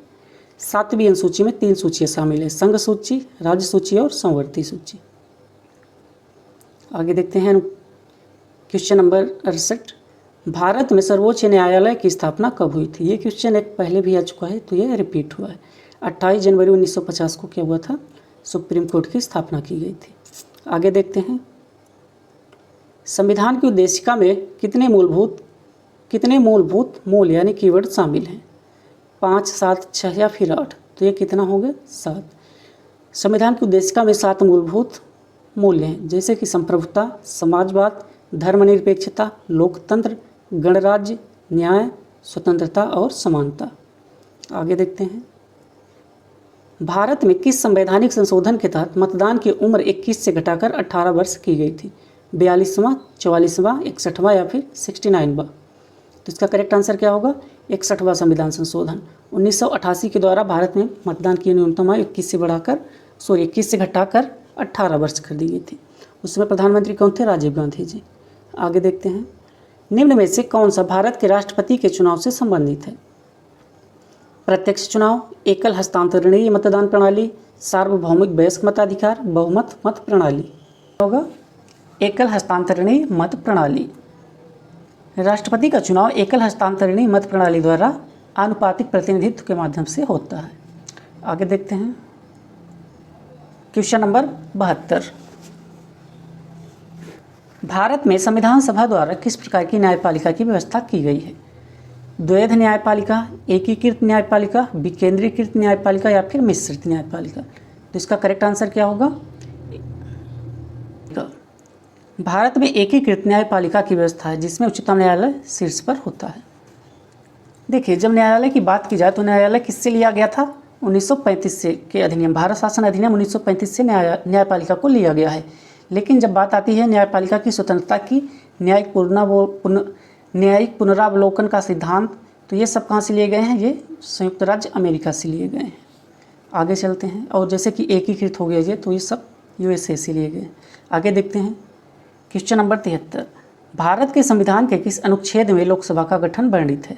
7वीं अनुसूची में 3 सूचियाँ शामिल है, संघ सूची, राज्य सूची और समवर्ती सूची। आगे देखते हैं क्वेश्चन नंबर 68, भारत में सर्वोच्च न्यायालय की स्थापना कब हुई थी? ये क्वेश्चन एक पहले भी आ चुका है, तो ये रिपीट हुआ है। 28 जनवरी 1950 को क्या हुआ था? सुप्रीम कोर्ट की स्थापना की गई थी। आगे देखते हैं, संविधान की उद्देशिका में कितने मूलभूत मूल यानी कीवर्ड शामिल हैं? 5, 7, 6 या फिर 8? तो ये कितना हो गया? 7। संविधान की उद्देशिका में 7 मूलभूत मूल्य हैं, जैसे कि संप्रभुता, समाजवाद, धर्मनिरपेक्षता, लोकतंत्र, गणराज्य, न्याय, स्वतंत्रता और समानता। आगे देखते हैं, भारत में किस संवैधानिक संशोधन के तहत मतदान की उम्र 21 से घटाकर 18 वर्ष की गई थी? 42वां, 44वां, 61वां या फिर 69वां? तो इसका करेक्ट आंसर क्या होगा? 61वां संविधान संशोधन 1988 के द्वारा भारत में मतदान की न्यूनतम आयु 21 से घटाकर 18 वर्ष कर दी गई थी। उसमें प्रधानमंत्री कौन थे? राजीव गांधी जी। आगे देखते हैं, निम्न में से कौन सा भारत के राष्ट्रपति के चुनाव से संबंधित है? प्रत्यक्ष चुनाव, एकल हस्तांतरणीय मतदान प्रणाली, सार्वभौमिक वयस्क मताधिकार, बहुमत मत प्रणाली? होगा एकल हस्तांतरणीय मत प्रणाली। राष्ट्रपति का चुनाव एकल हस्तांतरणीय मत प्रणाली द्वारा आनुपातिक प्रतिनिधित्व के माध्यम से होता है। आगे देखते हैं, क्वेश्चन नंबर 72, भारत में संविधान सभा द्वारा किस प्रकार की न्यायपालिका की व्यवस्था की गई है? द्वैध न्यायपालिका, एकीकृत न्यायपालिका, विकेंद्रीकृत न्यायपालिका या फिर मिश्रित न्यायपालिका? तो इसका करेक्ट आंसर क्या होगा? भारत में एकीकृत न्यायपालिका की व्यवस्था है, जिसमें उच्चतम न्यायालय शीर्ष पर होता है। देखिए, जब न्यायालय की बात की जाए तो न्यायालय किससे लिया गया था? 1935 से के अधिनियम, भारत शासन अधिनियम 1935 से न्यायपालिका को लिया गया है। लेकिन जब बात आती है न्यायपालिका की स्वतंत्रता की, न्यायिक पुनरावलोकन का सिद्धांत, तो ये सब कहाँ से लिए गए हैं? ये संयुक्त राज्य अमेरिका से लिए गए हैं। आगे चलते हैं, और जैसे कि एकीकृत हो गया ये, तो ये सब USA से लिए गए। आगे देखते हैं, क्वेश्चन नंबर 73, भारत के संविधान के किस अनुच्छेद में लोकसभा का गठन वर्णित है?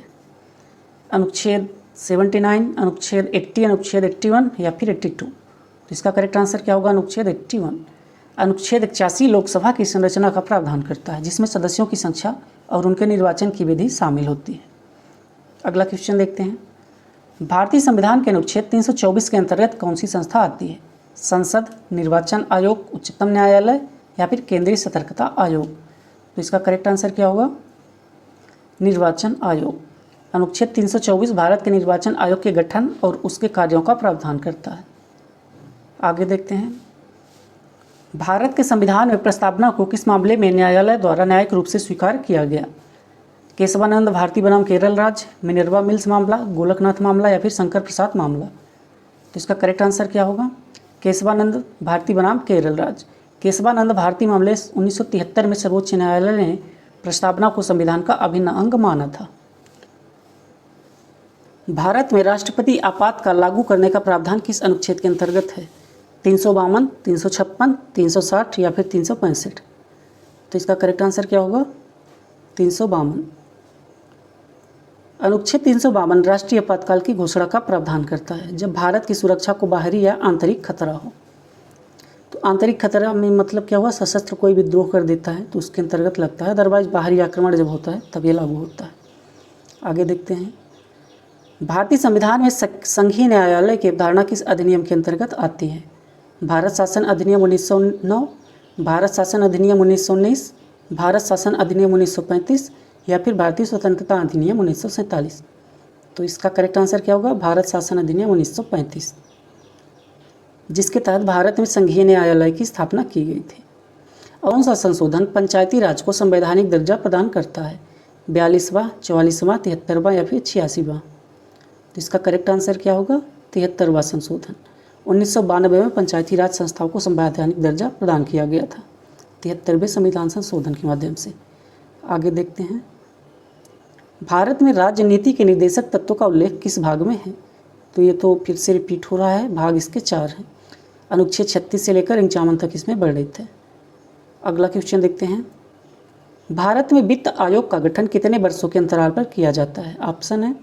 अनुच्छेद 79, अनुच्छेद 80, अनुच्छेद 81 या फिर 82? तो इसका करेक्ट आंसर क्या होगा? अनुच्छेद 81। अनुच्छेद 81 लोकसभा की संरचना का प्रावधान करता है, जिसमें सदस्यों की संख्या और उनके निर्वाचन की विधि शामिल होती है। अगला क्वेश्चन देखते हैं, भारतीय संविधान के अनुच्छेद 324 के अंतर्गत कौन सी संस्था आती है? संसद, निर्वाचन आयोग, उच्चतम न्यायालय या फिर केंद्रीय सतर्कता आयोग? तो इसका करेक्ट आंसर क्या होगा? निर्वाचन आयोग। अनुच्छेद 324 भारत के निर्वाचन आयोग के गठन और उसके कार्यों का प्रावधान करता है। आगे देखते हैं, भारत के संविधान में प्रस्तावना को किस मामले में न्यायालय द्वारा न्यायिक रूप से स्वीकार किया गया? केशवानंद भारती बनाम केरल राज्य, मिनर्वा मिल्स मामला, गोलकनाथ मामला या फिर शंकर प्रसाद मामला? तो इसका करेक्ट आंसर क्या होगा? केशवानंद भारती बनाम केरल राज्य। केशवानंद भारती मामले 1973 में सर्वोच्च न्यायालय ने प्रस्तावना को संविधान का अभिन्न अंग माना था। भारत में राष्ट्रपति आपातकाल लागू करने का प्रावधान किस अनुच्छेद के अंतर्गत है? 352, 356, 360 या फिर 365? तो इसका करेक्ट आंसर क्या होगा? 352। अनुच्छेद 352 राष्ट्रीय आपातकाल की घोषणा का प्रावधान करता है जब भारत की सुरक्षा को बाहरी या आंतरिक खतरा हो। तो आंतरिक खतरा में मतलब क्या हुआ? सशस्त्र कोई विद्रोह कर देता है तो उसके अंतर्गत लगता है, अदरवाइज बाहरी आक्रमण जब होता है तब ये लागू होता है। आगे देखते हैं, भारतीय संविधान में संघीय न्यायालय की अवधारणा किस अधिनियम के अंतर्गत आती है? भारत शासन अधिनियम 1909, भारत शासन अधिनियम 1919, भारत शासन अधिनियम 1935 या फिर भारतीय स्वतंत्रता अधिनियम 1947? तो इसका करेक्ट आंसर क्या होगा? भारत शासन अधिनियम 1935, जिसके तहत भारत में संघीय न्यायालय की स्थापना की गई थी। कौन सा संशोधन पंचायती राज को संवैधानिक दर्जा प्रदान करता है? 42वां, 44वां, 73वां या फिर 86वां? तो इसका करेक्ट आंसर क्या होगा? 73वां संशोधन। 1992 में पंचायती राज संस्थाओं को संवैधानिक दर्जा प्रदान किया गया था 73वें संविधान संशोधन के माध्यम से। आगे देखते हैं, भारत में राजनीति के निर्देशक तत्वों का उल्लेख किस भाग में है? तो ये तो फिर से रिपीट हो रहा है, भाग इसके 4 हैं। अनुच्छेद 36 से लेकर 51 तक इसमें वर्णित है। अगला क्वेश्चन देखते हैं, भारत में वित्त आयोग का गठन कितने वर्षों के अंतराल पर किया जाता है? ऑप्शन है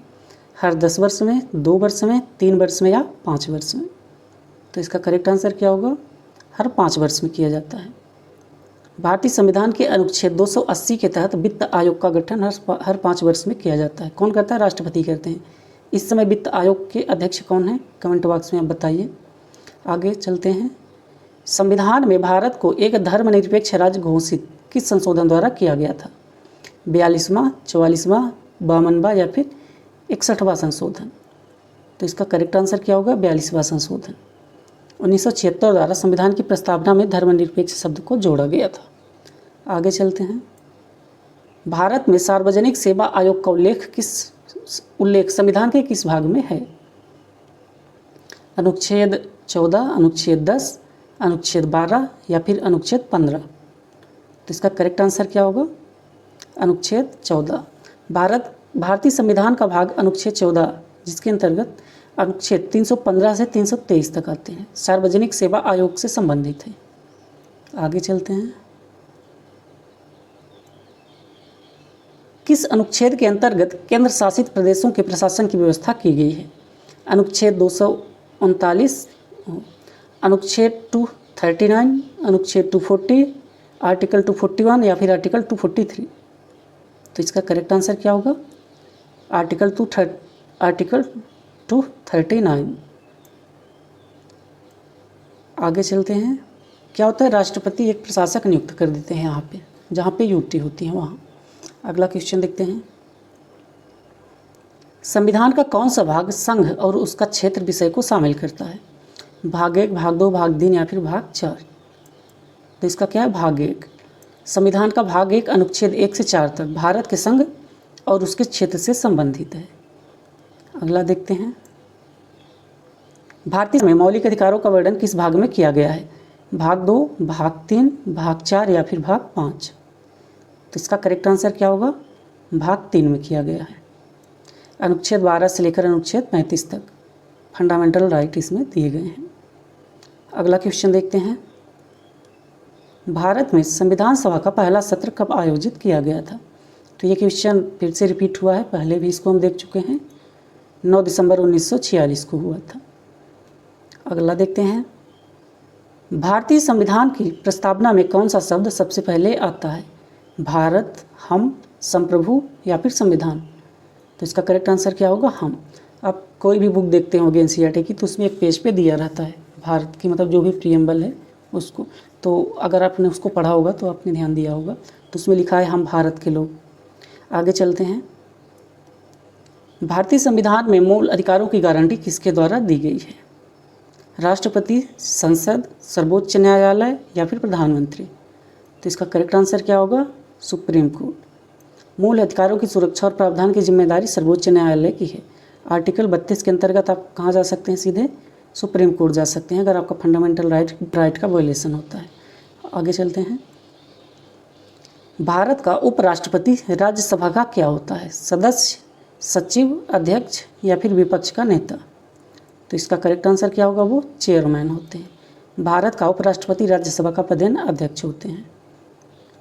हर 10 वर्ष में, 2 वर्ष में, 3 वर्ष में या 5 वर्ष में? तो इसका करेक्ट आंसर क्या होगा? हर 5 वर्ष में किया जाता है। भारतीय संविधान के अनुच्छेद 280 के तहत वित्त आयोग का गठन हर 5 वर्ष में किया जाता है। कौन करता है? राष्ट्रपति करते हैं। इस समय वित्त आयोग के अध्यक्ष कौन है? कमेंट बॉक्स में आप बताइए। आगे चलते हैं, संविधान में भारत को एक धर्मनिरपेक्ष राज्य घोषित किस संशोधन द्वारा किया गया था? 42वां, 44वां, 52वां या फिर 61वां संशोधन? तो इसका करेक्ट आंसर क्या होगा? 42वां संशोधन। 1976 द्वारा संविधान की प्रस्तावना में धर्मनिरपेक्ष शब्द को जोड़ा गया था। आगे चलते हैं, भारत में सार्वजनिक सेवा आयोग का उल्लेख संविधान के किस भाग में है? अनुच्छेद 14, अनुच्छेद 10, अनुच्छेद 12 या फिर अनुच्छेद 15? तो इसका करेक्ट आंसर क्या होगा? अनुच्छेद 14। भारतीय संविधान का भाग अनुच्छेद 14, जिसके अंतर्गत अनुच्छेद 315 से 323 तक आते हैं, सार्वजनिक सेवा आयोग से संबंधित है। आगे चलते हैं, किस अनुच्छेद के अंतर्गत केंद्र शासित प्रदेशों के प्रशासन की व्यवस्था की गई है? अनुच्छेद 239, अनुच्छेद 239, अनुच्छेद 240, आर्टिकल 241 या फिर आर्टिकल 243? तो इसका करेक्ट आंसर क्या होगा? आर्टिकल 239। आगे चलते हैं, क्या होता है? राष्ट्रपति एक प्रशासक नियुक्त कर देते हैं यहाँ पे, जहाँ पे यूटी होती है वहाँ। अगला क्वेश्चन देखते हैं, संविधान का कौन सा भाग संघ और उसका क्षेत्र विषय को शामिल करता है? भाग 1, भाग 2, भाग 3 या फिर भाग 4? तो इसका क्या है? भाग 1। संविधान का भाग 1 अनुच्छेद 1 से 4 तक भारत के संघ और उसके क्षेत्र से संबंधित है। अगला देखते हैं, भारतीय में मौलिक अधिकारों का वर्णन किस भाग में किया गया है? भाग 2, भाग 3, भाग 4 या फिर भाग 5? तो इसका करेक्ट आंसर क्या होगा? भाग 3 में किया गया है। अनुच्छेद 12 से लेकर अनुच्छेद 35 तक फंडामेंटल राइट इसमें दिए गए हैं। अगला क्वेश्चन देखते हैं, भारत में संविधान सभा का पहला सत्र कब आयोजित किया गया था? तो ये क्वेश्चन फिर से रिपीट हुआ है, पहले भी इसको हम देख चुके हैं। 9 दिसंबर 1946 को हुआ था। अगला देखते हैं, भारतीय संविधान की प्रस्तावना में कौन सा शब्द सबसे पहले आता है? भारत, हम, संप्रभु या फिर संविधान? तो इसका करेक्ट आंसर क्या होगा? हम। आप कोई भी बुक देखते होंगे एनसीईआरटी की, तो उसमें एक पेज पे दिया रहता है भारत की, मतलब जो भी प्रीएम्बल है उसको, तो अगर आपने उसको पढ़ा होगा तो आपने ध्यान दिया होगा, तो उसमें लिखा है हम भारत के लोग। आगे चलते हैं, भारतीय संविधान में मूल अधिकारों की गारंटी किसके द्वारा दी गई है? राष्ट्रपति, संसद, सर्वोच्च न्यायालय या फिर प्रधानमंत्री? तो इसका करेक्ट आंसर क्या होगा? Supreme court. मूल अधिकारों की सुरक्षा और प्रावधान की जिम्मेदारी सर्वोच्च न्यायालय की है। आर्टिकल 32 के अंतर्गत आप कहाँ जा सकते हैं? सीधे सुप्रीम कोर्ट जा सकते हैं अगर आपका फंडामेंटल राइट का वायलेशन होता है। आगे चलते हैं। भारत का उपराष्ट्रपति राज्यसभा का क्या होता है? सदस्य, सचिव, अध्यक्ष या फिर विपक्ष का नेता? तो इसका करेक्ट आंसर क्या होगा? वो चेयरमैन होते हैं। भारत का उपराष्ट्रपति राज्यसभा का पदेन अध्यक्ष होते हैं।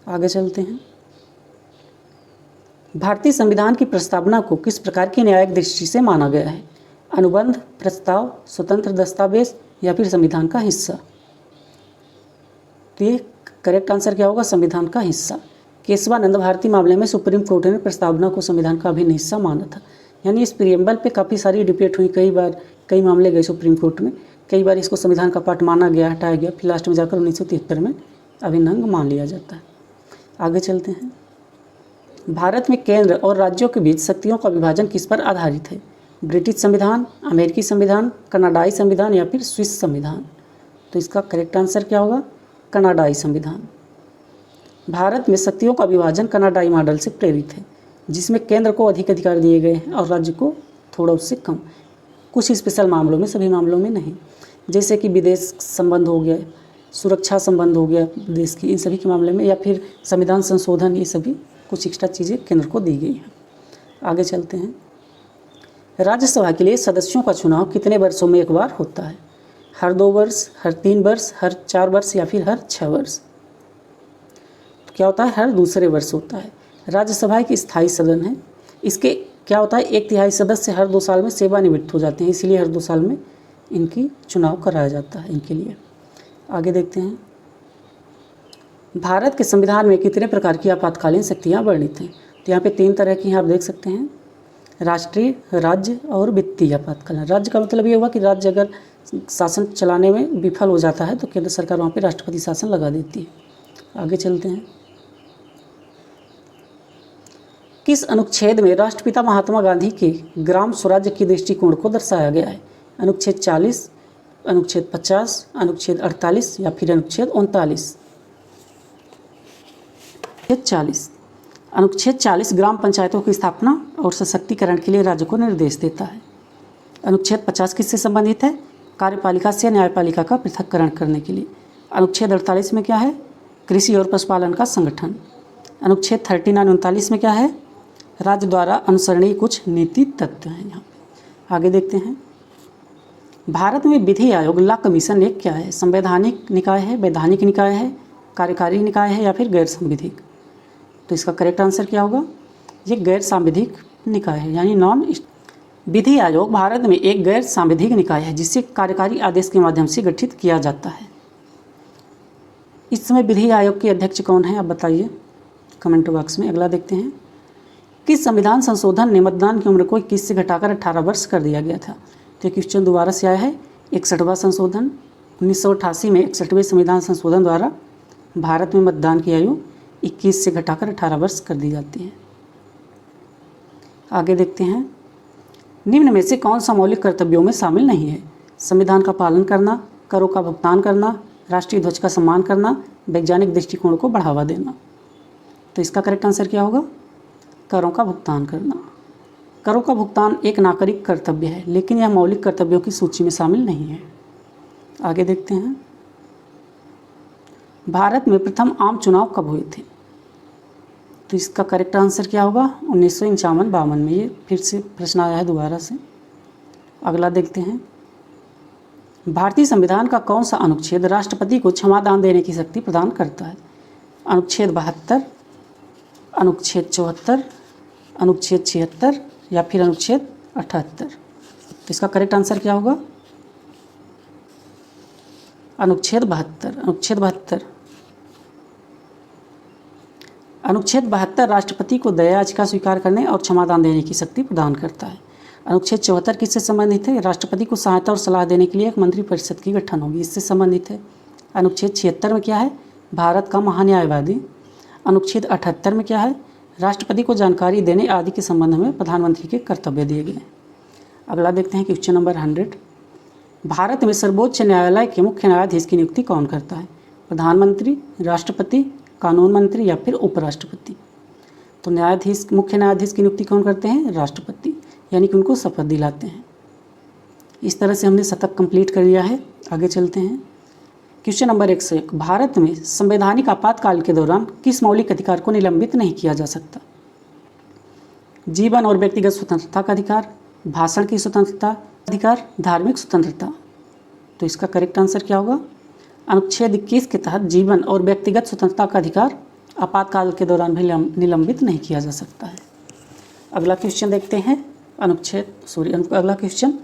आगे चलते हैं। भारतीय संविधान की प्रस्तावना को किस प्रकार की न्यायिक दृष्टि से माना गया है? अनुबंध, प्रस्ताव, स्वतंत्र दस्तावेज या फिर संविधान का हिस्सा? तो ये करेक्ट आंसर क्या होगा? संविधान का हिस्सा। केशवानंद भारती मामले में सुप्रीम कोर्ट ने प्रस्तावना को संविधान का अभिन्न हिस्सा माना था। यानी इस प्रियम्बल पे काफ़ी सारी डिबेट हुई, कई मामले गए सुप्रीम कोर्ट में, कई बार इसको संविधान का पार्ट माना गया, हटाया गया, फिर लास्ट में जाकर 1973 में अभिन्न अंग मान लिया जाता है। आगे चलते हैं। भारत में केंद्र और राज्यों के बीच शक्तियों का विभाजन किस पर आधारित है? ब्रिटिश संविधान, अमेरिकी संविधान, कनाडाई संविधान या फिर स्विस संविधान? तो इसका करेक्ट आंसर क्या होगा? कनाडाई संविधान। भारत में शक्तियों का विभाजन कनाडाई मॉडल से प्रेरित है, जिसमें केंद्र को अधिक अधिकार दिए गए हैं और राज्य को थोड़ा उससे कम, कुछ स्पेशल मामलों में, सभी मामलों में नहीं। जैसे कि विदेश संबंध हो गया, सुरक्षा संबंध हो गया देश की, इन सभी के मामले में, या फिर संविधान संशोधन, ये सभी कुछ एक्स्ट्रा चीज़ें केंद्र को दी गई हैं। आगे चलते हैं। राज्यसभा के लिए सदस्यों का चुनाव कितने वर्षों में एक बार होता है? हर 2 वर्ष, हर 3 वर्ष, हर 4 वर्ष या फिर हर 6 वर्ष? तो क्या होता है? हर दूसरे वर्ष होता है। राज्यसभा एक स्थायी सदन है। इसके क्या होता है? 1/3 सदस्य हर 2 साल में सेवानिवृत्त हो जाते हैं, इसलिए हर 2 साल में इनकी चुनाव कराया जाता है इनके लिए। आगे देखते हैं। भारत के संविधान में कितने प्रकार की आपातकालीन शक्तियाँ वर्णित हैं? तो यहाँ पे 3 तरह की हैं, आप देख सकते हैं। राष्ट्रीय, राज्य और वित्तीय आपातकालीन। राज्य का मतलब ये हुआ कि राज्य अगर शासन चलाने में विफल हो जाता है तो केंद्र सरकार वहाँ पे राष्ट्रपति शासन लगा देती है। आगे चलते हैं। किस अनुच्छेद में राष्ट्रपिता महात्मा गांधी के ग्राम स्वराज्य के दृष्टिकोण को दर्शाया गया है? अनुच्छेद 40, अनुच्छेद 50, अनुच्छेद 48 या फिर अनुच्छेद 39? 40। अनुच्छेद 40 ग्राम पंचायतों की स्थापना और सशक्तिकरण के लिए राज्य को निर्देश देता है। अनुच्छेद 50 किससे संबंधित है? कार्यपालिका से न्यायपालिका का पृथक्करण करने के लिए। अनुच्छेद 48 में क्या है? कृषि और पशुपालन का संगठन। अनुच्छेद 39-39 में क्या है? राज्य द्वारा अनुसरणीय कुछ नीति तत्व हैं। यहाँ पे आगे देखते हैं। भारत में विधि आयोग, लॉ कमीशन एक क्या है? संवैधानिक निकाय है, वैधानिक निकाय है, कार्यकारी निकाय है या फिर गैर संविधिक? तो इसका करेक्ट आंसर क्या होगा? ये गैर सांविधिक निकाय है, यानी नॉन। विधि आयोग भारत में एक गैर सांविधिक निकाय है जिसे कार्यकारी आदेश के माध्यम से गठित किया जाता है। इस समय विधि आयोग के अध्यक्ष कौन है, आप बताइए कमेंट बॉक्स में। अगला देखते हैं। किस संविधान संशोधन ने मतदान की उम्र को 21 से घटाकर 18 वर्ष कर दिया गया था? तो क्वेश्चन दोबारा से आया है। 61वां संशोधन। 1988 में 61वें संविधान संशोधन द्वारा भारत में मतदान की आयु 21 से घटाकर 18 वर्ष कर दी जाती है। आगे देखते हैं। निम्न में से कौन सा मौलिक कर्तव्यों में शामिल नहीं है? संविधान का पालन करना, करों का भुगतान करना, राष्ट्रीय ध्वज का सम्मान करना, वैज्ञानिक दृष्टिकोण को बढ़ावा देना? तो इसका करेक्ट आंसर क्या होगा? करों का भुगतान करना। करों का भुगतान एक नागरिक कर्तव्य है, लेकिन यह मौलिक कर्तव्यों की सूची में शामिल नहीं है। आगे देखते हैं। भारत में प्रथम आम चुनाव कब हुए थे? तो इसका करेक्ट आंसर क्या होगा? 1951-52 में। ये फिर से प्रश्न आया है दोबारा से। अगला देखते हैं। भारतीय संविधान का कौन सा अनुच्छेद राष्ट्रपति को क्षमादान देने की शक्ति प्रदान करता है? अनुच्छेद 72, अनुच्छेद 74, अनुच्छेद 76 या फिर अनुच्छेद 78? तो इसका करेक्ट आंसर क्या होगा? अनुच्छेद 72। अनुच्छेद 72 राष्ट्रपति को दया याचिका स्वीकार करने और क्षमादान देने की शक्ति प्रदान करता है। अनुच्छेद 74 किससे संबंधित है? राष्ट्रपति को सहायता और सलाह देने के लिए एक मंत्रिपरिषद की गठन होगी, इससे संबंधित है। अनुच्छेद 76 में क्या है? भारत का महान्यायवादी। अनुच्छेद 78 में क्या है? राष्ट्रपति को जानकारी देने आदि के संबंध में प्रधानमंत्री के कर्तव्य दिए गए हैं। अगला देखते हैं क्वेश्चन नंबर 100। भारत में सर्वोच्च न्यायालय के मुख्य न्यायाधीश की नियुक्ति कौन करता है? प्रधानमंत्री, राष्ट्रपति, कानून मंत्री या फिर उपराष्ट्रपति? तो मुख्य न्यायाधीश की नियुक्ति कौन करते हैं? राष्ट्रपति, यानी कि उनको शपथ दिलाते हैं। इस तरह से हमने शतक कंप्लीट कर लिया है। आगे चलते हैं। Question number 101। भारत में संवैधानिक आपातकाल के दौरान किस मौलिक अधिकार को निलंबित नहीं किया जा सकता? जीवन और व्यक्तिगत स्वतंत्रता का अधिकार, भाषण की स्वतंत्रता अधिकार, धार्मिक स्वतंत्रता। तो इसका करेक्ट आंसर क्या होगा? अनुच्छेद 21 के तहत जीवन और व्यक्तिगत स्वतंत्रता का अधिकार आपातकाल के दौरान भी निलंबित नहीं किया जा सकता है। अगला क्वेश्चन देखते हैं। अगला क्वेश्चन,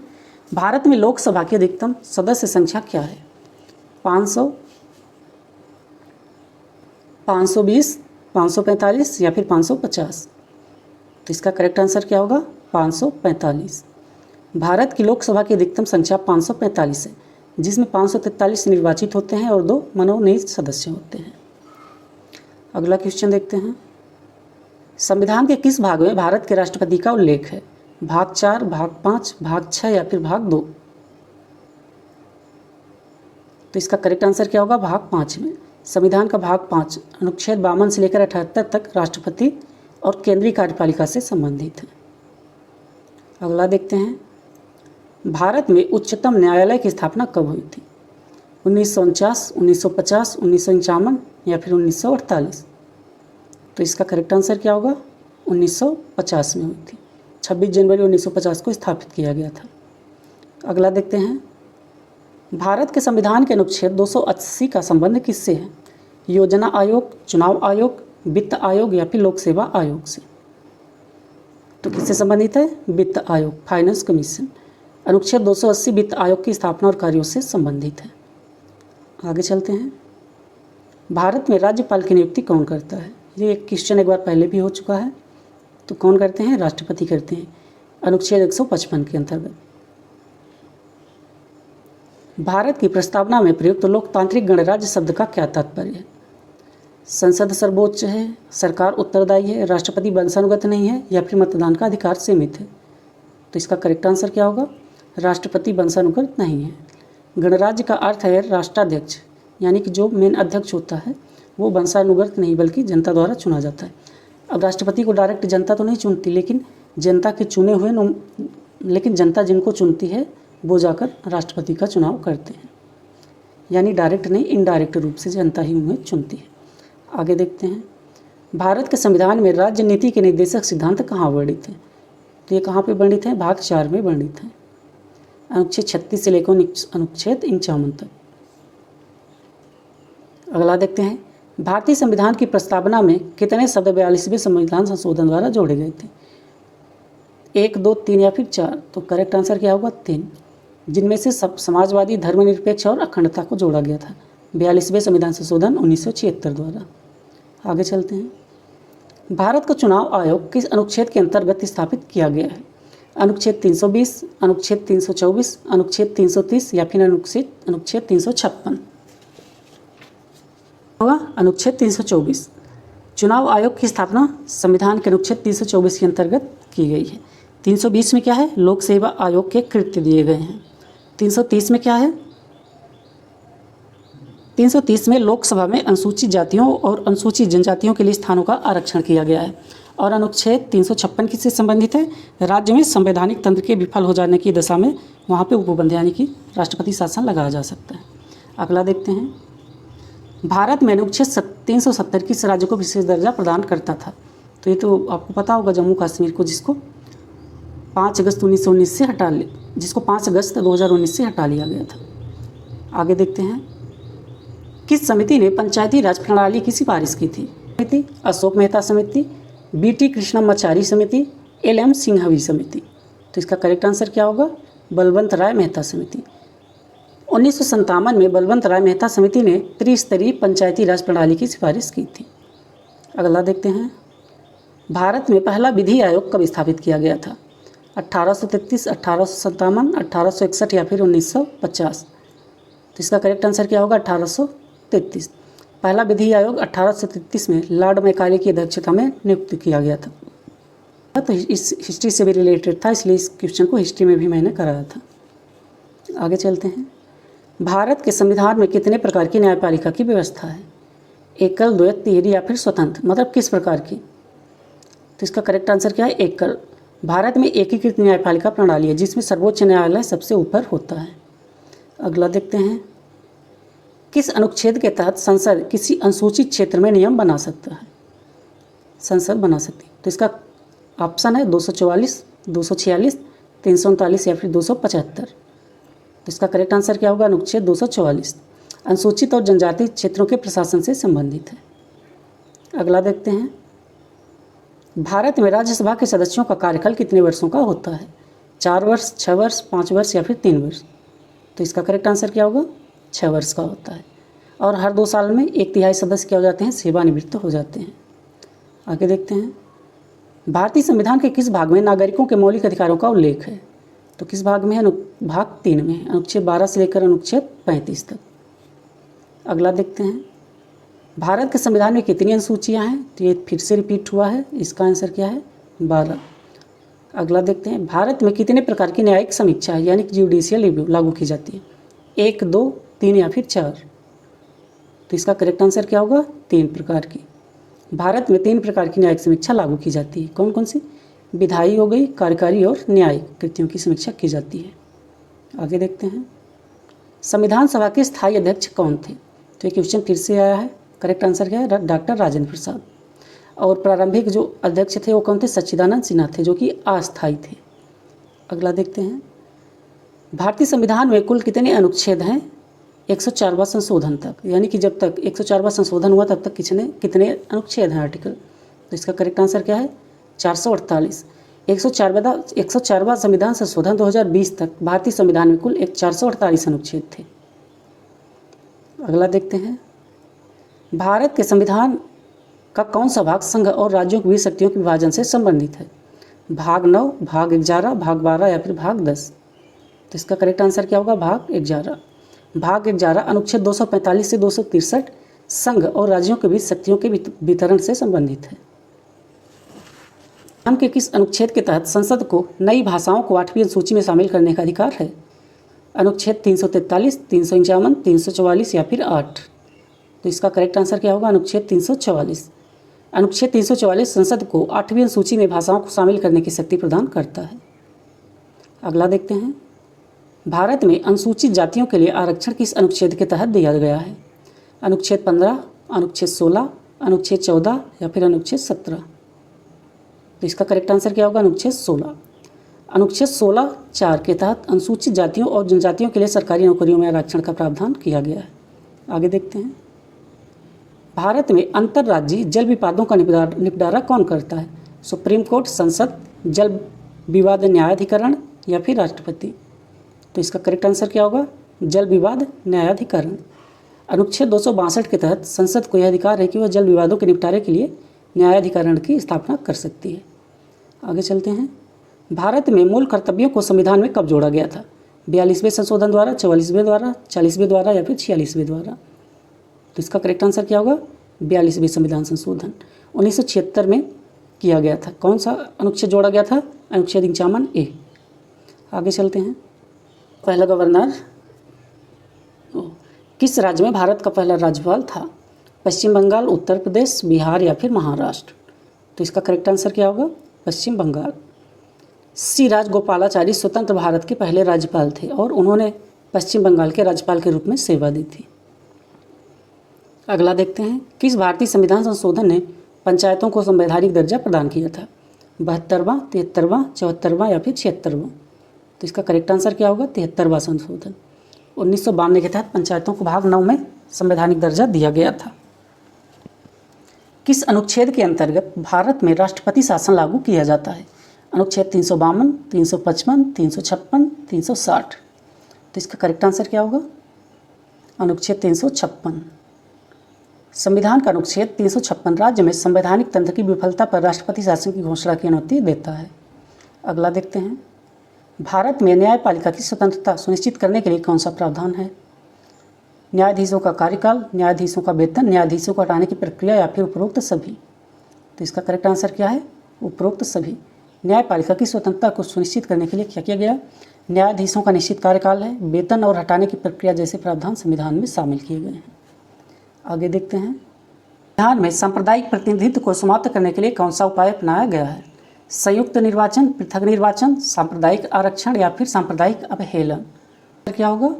भारत में लोकसभा की अधिकतम सदस्य संख्या क्या है? 500, 520, 545 या फिर 550? तो इसका करेक्ट आंसर क्या होगा? 545। भारत की लोकसभा की अधिकतम संख्या 545 है, जिसमें 543 निर्वाचित होते हैं और 2 मनोनीत सदस्य होते हैं। अगला क्वेश्चन देखते हैं। संविधान के किस भाग में भारत के राष्ट्रपति का उल्लेख है? भाग 4, भाग 5, भाग 6 या फिर भाग 2? तो इसका करेक्ट आंसर क्या होगा? भाग 5 में। संविधान का भाग 5 अनुच्छेद 52 से लेकर 78 तक राष्ट्रपति और केंद्रीय कार्यपालिका से संबंधित है। अगला देखते हैं। भारत में उच्चतम न्यायालय की स्थापना कब हुई थी? 1949, 1950, 1951 या फिर 1948? तो इसका करेक्ट आंसर क्या होगा? 1950 में हुई थी। 26 जनवरी 1950 को स्थापित किया गया था। अगला देखते हैं। भारत के संविधान के अनुच्छेद 280 का संबंध किससे है? योजना आयोग, चुनाव आयोग, वित्त आयोग या फिर लोक सेवा आयोग से? तो किससे संबंधित है? वित्त आयोग, फाइनेंस कमीशन। अनुच्छेद 280 वित्त आयोग की स्थापना और कार्यों से संबंधित है। आगे चलते हैं। भारत में राज्यपाल की नियुक्ति कौन करता है? ये एक क्वेश्चन एक बार पहले भी हो चुका है। तो कौन करते हैं? राष्ट्रपति करते हैं, अनुच्छेद 155 के अंतर्गत। भारत की प्रस्तावना में प्रयुक्त लोकतांत्रिक गणराज्य शब्द का क्या तात्पर्य है? संसद सर्वोच्च है, सरकार उत्तरदायी है, राष्ट्रपति वंशानुगत नहीं है या फिर मतदान का अधिकार सीमित है? तो इसका करेक्ट आंसर क्या होगा? राष्ट्रपति वंशानुगत नहीं है। गणराज्य का अर्थ है राष्ट्राध्यक्ष, यानी कि जो मेन अध्यक्ष होता है वो वंशानुगत नहीं बल्कि जनता द्वारा चुना जाता है। अब राष्ट्रपति को डायरेक्ट जनता तो नहीं चुनती, लेकिन जनता के चुने हुए लेकिन जनता जिनको चुनती है वो जाकर राष्ट्रपति का चुनाव करते हैं, यानी डायरेक्ट नहीं इनडायरेक्ट रूप से जनता ही उन्हें चुनती है। आगे देखते हैं। भारत के संविधान में राज्य नीति के निर्देशक सिद्धांत कहाँ वर्णित हैं? तो ये कहाँ पे वर्णित हैं? भाग 4 में वर्णित हैं, अनुच्छेद 36 से लेकर अनुच्छेद 51 तक। अगला देखते हैं। भारतीय संविधान की प्रस्तावना में कितने शब्द 42वें संविधान संशोधन द्वारा जोड़े गए थे? 1, 2, 3 या फिर 4? तो करेक्ट आंसर क्या होगा? 3, जिनमें से समाजवादी, धर्मनिरपेक्ष और अखंडता को जोड़ा गया था 42वें संविधान संशोधन 1976 द्वारा। आगे चलते हैं। भारत का चुनाव आयोग किस अनुच्छेद के अंतर्गत स्थापित किया गया है? अनुच्छेद 320, अनुच्छेद 324, अनुच्छेद 330 या फिर अनुच्छेद 356? होगा अनुच्छेद 324। चुनाव आयोग की स्थापना संविधान के अनुच्छेद 324 के अंतर्गत की गई है। 320 में क्या है? लोक सेवा आयोग के कृत्य दिए गए हैं। 330 में क्या है? 330 में लोकसभा में अनुसूचित जातियों और अनुसूचित जनजातियों के लिए स्थानों का आरक्षण किया गया है। और अनुच्छेद 356 किससे संबंधित है? राज्य में संवैधानिक तंत्र के विफल हो जाने की दशा में वहाँ पे उपबंध यानी कि राष्ट्रपति शासन लगाया जा सकता है। अगला देखते हैं। भारत में अनुच्छेद 370 किस राज्य को विशेष दर्जा प्रदान करता था? तो ये तो आपको पता होगा, जम्मू कश्मीर को, जिसको 5 अगस्त 2019 से जिसको 5 अगस्त 2019 से हटा लिया गया था। आगे देखते हैं। किस समिति ने पंचायती राज प्रणाली की सिफारिश की थी? समिति अशोक मेहता समिति, BT कृष्णमाचारी समिति, LM सिंघवी समिति? तो इसका करेक्ट आंसर क्या होगा? बलवंत राय मेहता समिति। 1957 में बलवंत राय मेहता समिति ने त्रिस्तरीय पंचायती राज प्रणाली की सिफारिश की थी। अगला देखते हैं। भारत में पहला विधि आयोग कब स्थापित किया गया था? 1833, 1857, 1861 या फिर 1950? तो इसका करेक्ट आंसर क्या होगा? 1833। पहला विधि आयोग 1833 में लॉर्ड मैकाले की अध्यक्षता में नियुक्त किया गया था। तो इस हिस्ट्री से भी रिलेटेड था, इसलिए इस क्वेश्चन को हिस्ट्री में भी मैंने कराया था। आगे चलते हैं। भारत के संविधान में कितने प्रकार की न्यायपालिका की व्यवस्था है? एकल, द्वैत, तिहरी या फिर स्वतंत्र, मतलब किस प्रकार की? तो इसका करेक्ट आंसर क्या है? एकल। भारत में एकीकृत न्यायपालिका प्रणाली है जिसमें सर्वोच्च न्यायालय सबसे ऊपर होता है। अगला देखते हैं। किस अनुच्छेद के तहत संसद किसी अनुसूचित क्षेत्र में नियम बना सकता है? संसद बना सकती है। तो इसका ऑप्शन है 244, 246, 339 या फिर 275। तो इसका करेक्ट आंसर क्या होगा? अनुच्छेद 244 अनुसूचित और जनजातीय क्षेत्रों के प्रशासन से संबंधित है। अगला देखते हैं। भारत में राज्यसभा के सदस्यों का कार्यकाल कितने वर्षों का होता है? 4 वर्ष, 6 वर्ष, 5 वर्ष या फिर 3 वर्ष? तो इसका करेक्ट आंसर क्या होगा? 6 वर्ष का होता है। और हर 2 साल में 1/3 सदस्य क्या हो जाते हैं? सेवानिवृत्त हो जाते हैं। आगे देखते हैं। भारतीय संविधान के किस भाग में नागरिकों के मौलिक अधिकारों का उल्लेख है? तो किस भाग में है? भाग 3 में, अनुच्छेद 12 से लेकर अनुच्छेद 35 तक। अगला देखते हैं। भारत के संविधान में कितनी अनुसूचियाँ हैं? तो ये फिर से रिपीट हुआ है। इसका आंसर क्या है? 12। अगला देखते हैं। भारत में कितने प्रकार की न्यायिक समीक्षा है यानी कि जुडिशियल रिव्यू लागू की जाती है? 1, 2, 3 या फिर 4? तो इसका करेक्ट आंसर क्या होगा? 3 प्रकार की। भारत में 3 प्रकार की न्यायिक समीक्षा लागू की जाती है। कौन कौन सी? विधायी हो गई, कार्यकारी और न्यायिक कृतियों की समीक्षा की जाती है। आगे देखते हैं। संविधान सभा के स्थायी अध्यक्ष कौन थे? तो ये क्वेश्चन फिर से आया है। करेक्ट आंसर क्या है? डॉक्टर राजेंद्र प्रसाद। और प्रारंभिक जो अध्यक्ष थे वो कौन थे? सच्चिदानंद सिन्हा थे, जो कि अस्थायी थे। अगला देखते हैं। भारतीय संविधान में कुल कितने अनुच्छेद हैं 104वां संशोधन तक? यानी कि जब तक 104वां संशोधन हुआ तब तक कितने अनुच्छेद हैं आर्टिकल? तो इसका करेक्ट आंसर क्या है? 448। 104वां संविधान संशोधन 2020 तक भारतीय संविधान में कुल 448 अनुच्छेद थे। अगला देखते हैं। भारत के संविधान का कौन सा भाग संघ और राज्यों की शक्तियों के विभाजन से संबंधित है? भाग 9, भाग 11, भाग 12 या फिर भाग 10? तो इसका करेक्ट आंसर क्या होगा? भाग 11। भाग 11 अनुच्छेद 245 से 263 संघ और राज्यों के बीच शक्तियों के वितरण से संबंधित है। संविधान के किस अनुच्छेद के तहत संसद को नई भाषाओं को 8वीं सूची में शामिल करने का अधिकार है? अनुच्छेद 343, 351, 344 या फिर 8? तो इसका करेक्ट आंसर क्या होगा? अनुच्छेद 344। अनुच्छेद 344 संसद को 8वीं सूची में भाषाओं को शामिल करने की शक्ति प्रदान करता है। अगला देखते हैं। भारत में अनुसूचित जातियों के लिए आरक्षण किस अनुच्छेद के तहत दिया गया है? अनुच्छेद 15, अनुच्छेद 16, अनुच्छेद 14 या फिर अनुच्छेद 17? तो इसका करेक्ट आंसर क्या होगा? अनुच्छेद 16। अनुच्छेद 16(4) के तहत अनुसूचित जातियों और जनजातियों के लिए सरकारी नौकरियों में आरक्षण का प्रावधान किया गया है। आगे देखते हैं। भारत में अंतर्राज्यीय जल विवादों का निपटारा कौन करता है? सुप्रीम कोर्ट, संसद, जल विवाद न्यायाधिकरण या फिर राष्ट्रपति? तो इसका करेक्ट आंसर क्या होगा? जल विवाद न्यायाधिकरण। अनुच्छेद 262 के तहत संसद को यह अधिकार है कि वह जल विवादों के निपटारे के लिए न्यायाधिकरण की स्थापना कर सकती है। आगे चलते हैं। भारत में मूल कर्तव्यों को संविधान में कब जोड़ा गया था? 42वें संशोधन द्वारा, 44वें द्वारा, 40वें द्वारा या फिर 46वें द्वारा? तो इसका करेक्ट आंसर क्या होगा? 42वें संविधान संशोधन 1976 में किया गया था। कौन सा अनुच्छेद जोड़ा गया था? अनुच्छेद 51A। आगे चलते हैं। पहला गवर्नर किस राज्य में भारत का पहला राज्यपाल था? पश्चिम बंगाल, उत्तर प्रदेश, बिहार या फिर महाराष्ट्र? तो इसका करेक्ट आंसर क्या होगा? पश्चिम बंगाल। सी राजगोपालाचारी स्वतंत्र भारत के पहले राज्यपाल थे और उन्होंने पश्चिम बंगाल के राज्यपाल के रूप में सेवा दी थी। अगला देखते हैं। किस भारतीय संविधान संशोधन ने पंचायतों को संवैधानिक दर्जा प्रदान किया था? 72वां, 73वां, 74वां या फिर 76वां? तो इसका करेक्ट आंसर क्या होगा? 73वां संशोधन। 1992 के तहत पंचायतों को भाग 9 में संवैधानिक दर्जा दिया गया था। किस अनुच्छेद के अंतर्गत भारत में राष्ट्रपति शासन लागू किया जाता है? अनुच्छेद 352, 355, 356, 360? तो इसका करेक्ट आंसर क्या होगा? अनुच्छेद 356। संविधान का अनुच्छेद 356 राज्य में संवैधानिक तंत्र की विफलता पर राष्ट्रपति शासन की घोषणा की अनुमति देता है। अगला देखते हैं। भारत में न्यायपालिका की स्वतंत्रता सुनिश्चित करने के लिए कौन सा प्रावधान है? न्यायाधीशों का कार्यकाल, न्यायाधीशों का वेतन, न्यायाधीशों को हटाने की प्रक्रिया या फिर उपरोक्त सभी। तो इसका करेक्ट आंसर क्या है? उपरोक्त सभी। न्यायपालिका की स्वतंत्रता को सुनिश्चित करने के लिए क्या किया गया? न्यायाधीशों का निश्चित कार्यकाल है, वेतन और हटाने की प्रक्रिया जैसे प्रावधान संविधान में शामिल किए गए हैं। आगे देखते हैं, संविधान में सांप्रदायिक प्रतिनिधित्व को समाप्त करने के लिए कौन सा उपाय अपनाया गया है? संयुक्त निर्वाचन, पृथक निर्वाचन, सांप्रदायिक आरक्षण या फिर सांप्रदायिक अवहेलन। क्या होगा?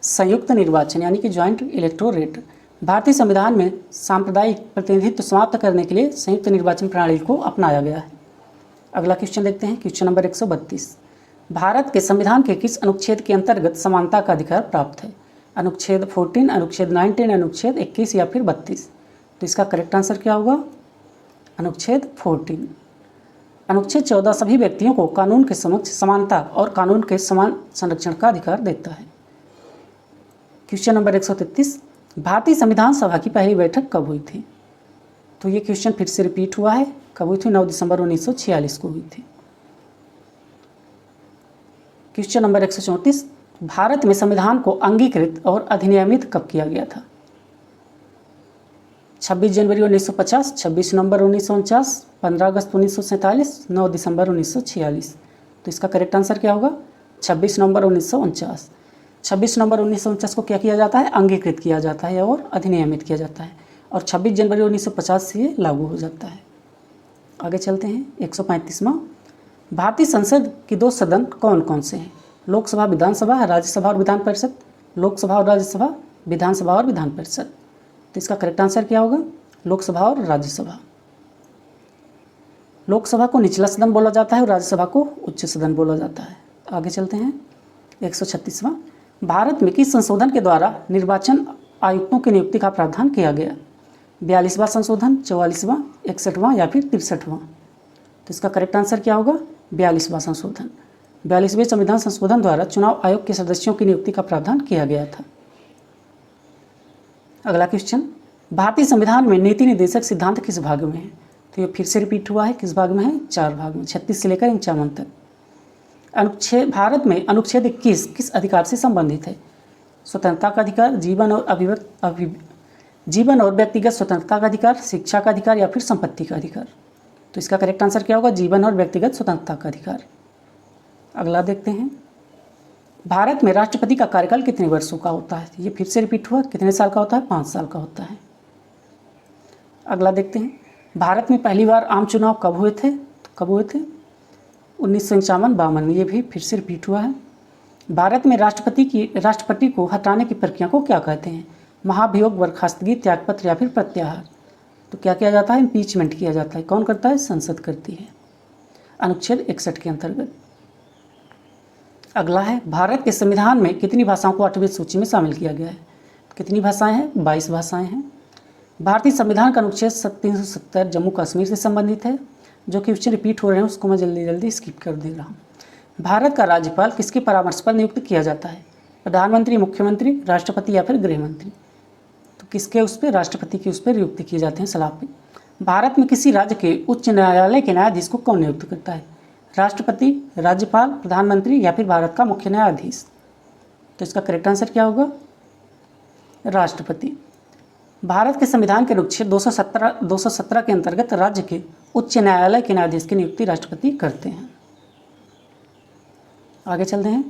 संयुक्त निर्वाचन यानी कि ज्वाइंट इलेक्टोरेट। भारतीय संविधान में सांप्रदायिक प्रतिनिधित्व समाप्त करने के लिए संयुक्त निर्वाचन प्रणाली को अपनाया गया है। अगला क्वेश्चन देखते हैं, क्वेश्चन नंबर 132। भारत के संविधान के किस अनुच्छेद के अंतर्गत समानता का अधिकार प्राप्त है? अनुच्छेद 14, अनुच्छेद 19, अनुच्छेद 21 या फिर 32। तो इसका करेक्ट आंसर क्या होगा? अनुच्छेद 14। अनुच्छेद 14 सभी व्यक्तियों को कानून के समक्ष समानता और कानून के समान संरक्षण का अधिकार देता है। Question number 133। भारतीय संविधान सभा की पहली बैठक कब हुई थी? तो ये क्वेश्चन फिर से रिपीट हुआ है। कब हुई थी? 9 दिसंबर 1946 को हुई थी। Question number 134। भारत में संविधान को अंगीकृत और अधिनियमित कब किया गया था? 26 जनवरी 1950, 26 नवंबर 1949, 15 अगस्त 1947, 9 दिसंबर 1946। तो इसका करेक्ट आंसर क्या होगा? 26 नवंबर 1949। 26 नवंबर 1949 को क्या किया जाता है? अंगीकृत किया जाता है और अधिनियमित किया जाता है, और 26 जनवरी 1950 से ये लागू हो जाता है। आगे चलते हैं, 135वां। भारतीय संसद के 2 सदन कौन कौन से हैं? लोकसभा, विधानसभा, राज्यसभा और विधान परिषद। लोकसभा और राज्यसभा, विधानसभा और विधान परिषद। तो इसका करेक्ट आंसर क्या होगा? लोकसभा और राज्यसभा। लोकसभा को निचला सदन बोला जाता है और राज्यसभा को उच्च सदन बोला जाता है। आगे चलते हैं, 136वां। भारत में किस संशोधन के द्वारा निर्वाचन आयुक्तों की नियुक्ति का प्रावधान किया गया? 42वां संशोधन, 44वां, 61वां या फिर 63वां। तो इसका करेक्ट आंसर क्या होगा? 42वां संशोधन। 42वें संविधान संशोधन द्वारा चुनाव आयोग के सदस्यों की नियुक्ति का प्रावधान किया गया था। अगला क्वेश्चन, भारतीय संविधान में नीति निर्देशक सिद्धांत किस भाग में है? तो ये फिर से रिपीट हुआ है। किस भाग में है? 4 भाग में, 36 से लेकर 51 तक। अनुच्छेद, भारत में अनुच्छेद 21 किस अधिकार से संबंधित है? स्वतंत्रता का अधिकार, जीवन और व्यक्तिगत स्वतंत्रता का अधिकार, शिक्षा का अधिकार या फिर संपत्ति का अधिकार। तो इसका करेक्ट आंसर क्या होगा? जीवन और व्यक्तिगत स्वतंत्रता का अधिकार। अगला देखते हैं, भारत में राष्ट्रपति का कार्यकाल कितने वर्षों का होता है? ये फिर से रिपीट हुआ। कितने साल का होता है? 5 साल का होता है। अगला देखते हैं, भारत में पहली बार आम चुनाव कब हुए थे? 1951-52 में। ये भी फिर से रिपीट हुआ है। भारत में राष्ट्रपति को हटाने की प्रक्रिया को क्या कहते हैं? महाभियोग, बर्खास्तगी, त्यागपत्र या फिर प्रत्याहार। तो क्या किया जाता है? इम्पीचमेंट किया जाता है। कौन करता है? संसद करती है, अनुच्छेद 61 के अंतर्गत। अगला है, भारत के संविधान में कितनी भाषाओं को 8वीं सूची में शामिल किया गया है? कितनी भाषाएं हैं? 22 भाषाएं हैं। भारतीय संविधान का अनुच्छेद 370 जम्मू कश्मीर से संबंधित है। जो कि क्वेश्चन रिपीट हो रहे हैं उसको मैं जल्दी जल्दी स्किप कर दे रहा हूँ। भारत का राज्यपाल किसके परामर्श पर नियुक्त किया जाता है? प्रधानमंत्री, मुख्यमंत्री, राष्ट्रपति या फिर गृह मंत्री। तो किसके उस पर? राष्ट्रपति के उस पर नियुक्त किए जाते हैं, सलाह पे। भारत में किसी राज्य के उच्च न्यायालय के न्यायाधीश को कौन नियुक्त करता है? राष्ट्रपति, राज्यपाल, प्रधानमंत्री या फिर भारत का मुख्य न्यायाधीश। तो इसका करेक्ट आंसर क्या होगा? राष्ट्रपति। भारत के संविधान के अनुच्छेद 217 के अंतर्गत राज्य के उच्च न्यायालय के न्यायाधीश की नियुक्ति राष्ट्रपति करते हैं। आगे चलते हैं,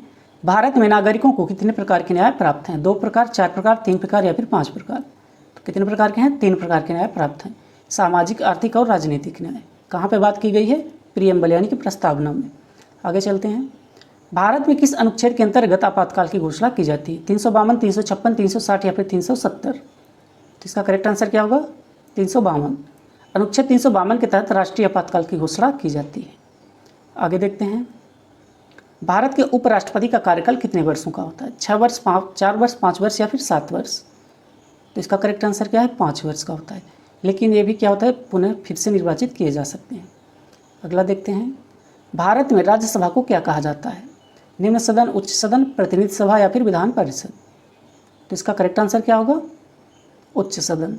भारत में नागरिकों को कितने प्रकार के न्याय प्राप्त हैं? 2 प्रकार, 4 प्रकार, 3 प्रकार या फिर 5 प्रकार। तो कितने प्रकार के हैं? 3 प्रकार के न्याय प्राप्त हैं। सामाजिक, आर्थिक और राजनीतिक न्याय। कहाँ पे बात की गई है? प्रियम्बल यानी कि प्रस्तावना में। आगे चलते हैं, भारत में किस अनुच्छेद के अंतर्गत आपातकाल की घोषणा की जाती है? 352, 356, 360 या फिर 370। तो इसका करेक्ट आंसर क्या होगा? 352। अनुच्छेद 352 के तहत राष्ट्रीय आपातकाल की घोषणा की जाती है। आगे देखते हैं, भारत के उपराष्ट्रपति का कार्यकाल कितने वर्षों का होता है? 6 वर्ष, 4 वर्ष, 5 वर्ष या फिर 7 वर्ष। तो इसका करेक्ट आंसर क्या है? 5 वर्ष का होता है। लेकिन ये भी क्या होता है? पुनः फिर से निर्वाचित किए जा सकते हैं। अगला देखते हैं, भारत में राज्यसभा को क्या कहा जाता है? निम्न सदन, उच्च सदन, प्रतिनिधि सभा या फिर विधान परिषद। तो इसका करेक्ट आंसर क्या होगा? उच्च सदन।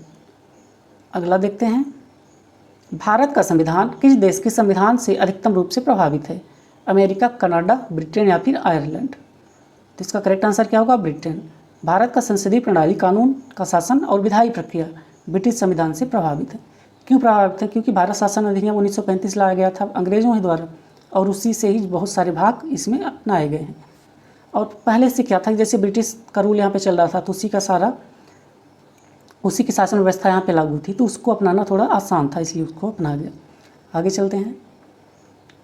अगला देखते हैं, भारत का संविधान किस देश के संविधान से अधिकतम रूप से प्रभावित है? अमेरिका, कनाडा, ब्रिटेन या फिर आयरलैंड। तो इसका करेक्ट आंसर क्या होगा? ब्रिटेन। भारत का संसदीय प्रणाली, कानून का शासन और विधायी प्रक्रिया ब्रिटिश संविधान से प्रभावित है। क्यों प्रभावित है? क्योंकि भारत शासन अधिनियम 1935 लाया गया था अंग्रेजों के द्वारा, और उसी से ही बहुत सारे भाग इसमें अपनाए गए हैं। और पहले से क्या था, जैसे ब्रिटिश का रूल यहाँ पे चल रहा था, तो उसी की शासन व्यवस्था यहाँ पे लागू थी, तो उसको अपनाना थोड़ा आसान था, इसलिए उसको अपना गया। आगे चलते हैं।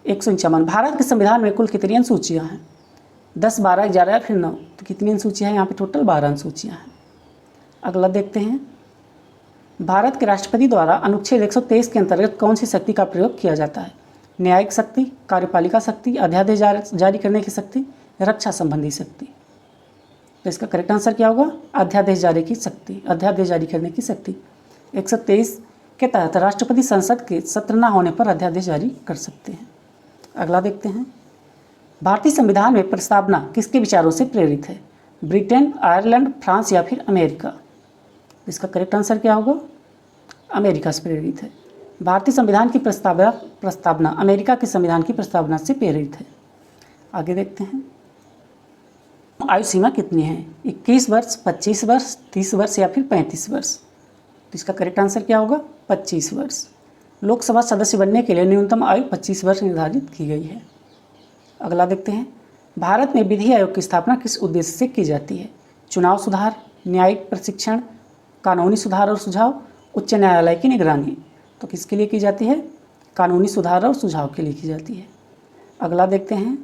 151, भारत के संविधान में कुल कितनी अनुसूचियाँ हैं? 10, 12, 11 या फिर 9? तो कितनी अनुसूचियाँ हैं यहाँ पे? टोटल 12 अनुसूचियाँ हैं। अगला देखते हैं। भारत के राष्ट्रपति द्वारा अनुच्छेद 123 के अंतर्गत कौन सी शक्ति का प्रयोग किया जाता है? न्यायिक शक्ति, कार्यपालिका शक्ति, अध्यादेश जारी करने की शक्ति, रक्षा संबंधी शक्ति। तो इसका करेक्ट आंसर क्या होगा? अध्यादेश जारी करने की शक्ति। 123 के तहत राष्ट्रपति संसद के सत्र न होने पर अध्यादेश जारी कर सकते हैं। अगला देखते हैं। भारतीय संविधान में प्रस्तावना किसके विचारों से प्रेरित है? ब्रिटेन, आयरलैंड, फ्रांस या फिर अमेरिका? इसका करेक्ट आंसर क्या होगा? अमेरिका से प्रेरित है। भारतीय संविधान की प्रस्तावना अमेरिका के संविधान की प्रस्तावना से प्रेरित है। आगे देखते हैं। आयु सीमा कितनी है? 21 वर्ष, 25 वर्ष, 30 वर्ष या फिर 35 वर्ष? तो इसका करेक्ट आंसर क्या होगा? 25 वर्ष। लोकसभा सदस्य बनने के लिए न्यूनतम आयु 25 वर्ष निर्धारित की गई है। अगला देखते हैं। भारत में विधि आयोग की स्थापना किस उद्देश्य से की जाती है? चुनाव सुधार, न्यायिक प्रशिक्षण, कानूनी सुधार और सुझाव, उच्च न्यायालय की निगरानी? तो किसके लिए की जाती है? कानूनी सुधार और सुझाव के लिए की जाती है। अगला देखते हैं।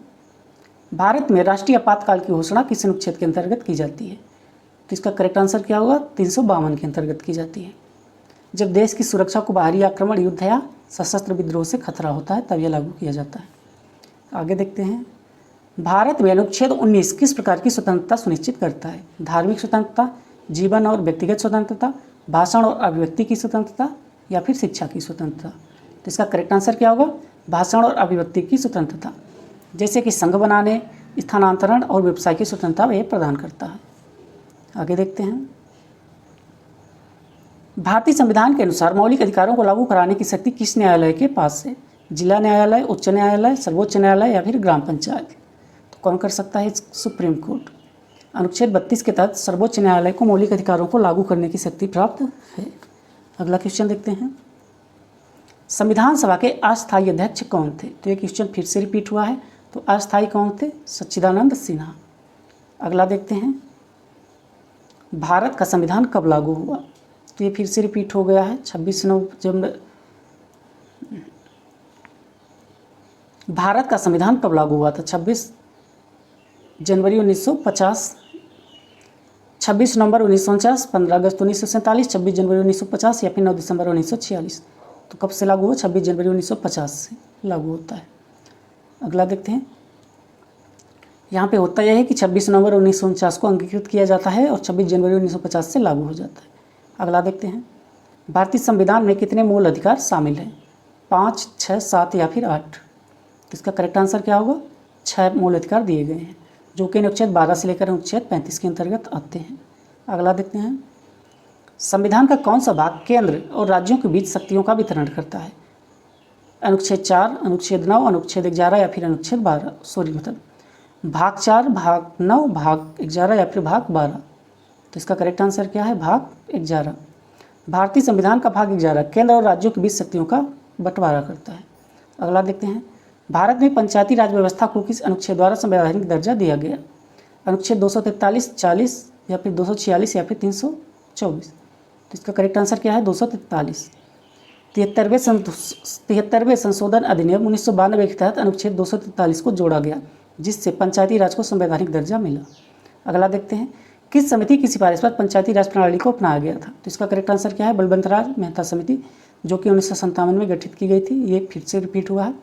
भारत में राष्ट्रीय आपातकाल की घोषणा किस अनुच्छेद के अंतर्गत की जाती है? तो इसका करेक्ट आंसर क्या होगा? 352 के अंतर्गत की जाती है। जब देश की सुरक्षा को बाहरी आक्रमण, युद्ध या सशस्त्र विद्रोह से खतरा होता है, तब यह लागू किया जाता है। आगे देखते हैं। भारत में अनुच्छेद 19 किस प्रकार की स्वतंत्रता सुनिश्चित करता है? धार्मिक स्वतंत्रता, जीवन और व्यक्तिगत स्वतंत्रता, भाषण और अभिव्यक्ति की स्वतंत्रता या फिर शिक्षा की स्वतंत्रता? तो इसका करेक्ट आंसर क्या होगा? भाषण और अभिव्यक्ति की स्वतंत्रता। जैसे कि संघ बनाने, स्थानांतरण और व्यवसाय की स्वतंत्रता यह प्रदान करता है। आगे देखते हैं। भारतीय संविधान के अनुसार मौलिक अधिकारों को लागू कराने की शक्ति किस न्यायालय के पास है? जिला न्यायालय, उच्च न्यायालय, सर्वोच्च न्यायालय या फिर ग्राम पंचायत? तो कौन कर सकता है? Supreme court. अनुच्छेद 32 के तहत सर्वोच्च न्यायालय को मौलिक अधिकारों को लागू करने की शक्ति प्राप्त है। अगला क्वेश्चन देखते हैं। संविधान सभा के अस्थायी अध्यक्ष कौन थे? तो ये क्वेश्चन फिर से रिपीट हुआ है। तो अस्थायी कौन थे? सच्चिदानंद सिन्हा। अगला देखते हैं। भारत का संविधान कब लागू हुआ? तो ये फिर से रिपीट हो गया है। 26 नवंबर। भारत का संविधान कब लागू हुआ था? 26 जनवरी 1950, 26 नवंबर 1949, 15 अगस्त 1947, 26 जनवरी 1950 या फिर 9 दिसंबर 1946? तो कब से लागू हुआ? 26 जनवरी 1950 से लागू होता है। अगला देखते हैं। यहाँ पे होता यह है कि 26 नवंबर 1949 को अंगीकृत किया जाता है और 26 जनवरी 1950 से लागू हो जाता है। अगला देखते हैं। भारतीय संविधान में कितने मूल अधिकार शामिल हैं? 5, 6, 7 या फिर 8? इसका करेक्ट आंसर क्या होगा? 6 मूल अधिकार दिए गए हैं, जो कि अनुच्छेद 12 से लेकर अनुच्छेद 35 के अंतर्गत आते हैं। अगला देखते हैं। संविधान का कौन सा भाग केंद्र और राज्यों के बीच शक्तियों का वितरण करता है? अनुच्छेद 4, अनुच्छेद 9, अनुच्छेद 11 या फिर अनुच्छेद 12? भाग 4, भाग 9, भाग 11 या फिर भाग 12? तो इसका करेक्ट आंसर क्या है? भाग 11। भारतीय संविधान का भाग 11 केंद्र और राज्यों के बीच शक्तियों का बंटवारा करता है। अगला देखते हैं। भारत में पंचायती राज व्यवस्था को किस अनुच्छेद द्वारा संवैधानिक दर्जा दिया गया? अनुच्छेद 243, 40 या फिर 246 या फिर 324? तो इसका करेक्ट आंसर क्या है? 243। 73वें संशोधन अधिनियम 1992 के तहत अनुच्छेद 243 को जोड़ा गया, जिससे पंचायती राज को संवैधानिक दर्जा मिला। अगला देखते हैं। किस समिति की सिफारिश पर पंचायती राज प्रणाली को अपनाया गया था? तो इसका करेक्ट आंसर क्या है? बलवंत राज मेहता समिति, जो कि 1957 में गठित की गई थी। ये फिर से रिपीट हुआ है।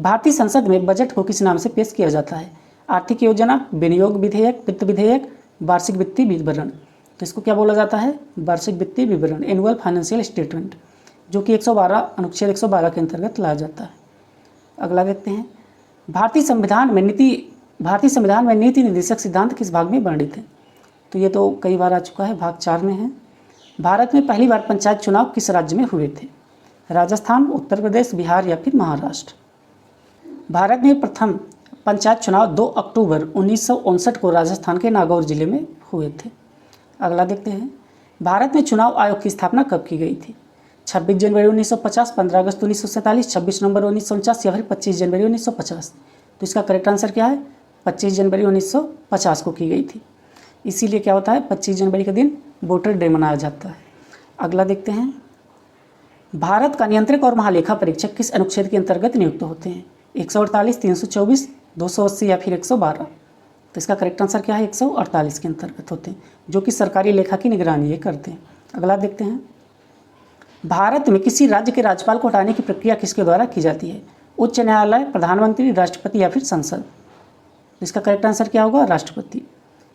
भारतीय संसद में बजट को किस नाम से पेश किया जाता है? आर्थिक योजना, विनियोग विधेयक, वित्त विधेयक, वार्षिक वित्तीय विवरण? तो इसको क्या बोला जाता है? वार्षिक वित्तीय विवरण, एनुअल फाइनेंशियल स्टेटमेंट, जो कि 112 अनुच्छेद 112 के अंतर्गत लाया जाता है। अगला देखते हैं। भारतीय संविधान में नीति निर्देशक सिद्धांत किस भाग में वर्णित है? तो ये तो कई बार आ चुका है, भाग 4 में है। भारत में पहली बार पंचायत चुनाव किस राज्य में हुए थे? राजस्थान, उत्तर प्रदेश, बिहार या फिर महाराष्ट्र? भारत में प्रथम पंचायत चुनाव 2 अक्टूबर 1959 को राजस्थान के नागौर जिले में हुए थे। अगला देखते हैं, भारत में चुनाव आयोग की स्थापना कब की गई थी? 26 जनवरी 1950, 15 अगस्त 1947, 26 नवंबर 1949 या फिर 25 जनवरी 1950। तो इसका करेक्ट आंसर क्या है? 25 जनवरी 1950 को की गई थी। इसीलिए क्या होता है, 25 जनवरी के दिन वोटर डे मनाया जाता है। अगला देखते हैं, भारत का नियंत्रक और महालेखा परीक्षक किस अनुच्छेद के अंतर्गत नियुक्त होते हैं? 148, 324, 280 या फिर 112। तो इसका करेक्ट आंसर क्या है? 148 के अंतर्गत होते हैं, जो कि सरकारी लेखा की निगरानी ये करते हैं। अगला देखते हैं, भारत में किसी राज्य के राज्यपाल को हटाने की प्रक्रिया किसके द्वारा की जाती है? उच्च न्यायालय, प्रधानमंत्री, राष्ट्रपति या फिर संसद। इसका करेक्ट आंसर क्या होगा? राष्ट्रपति।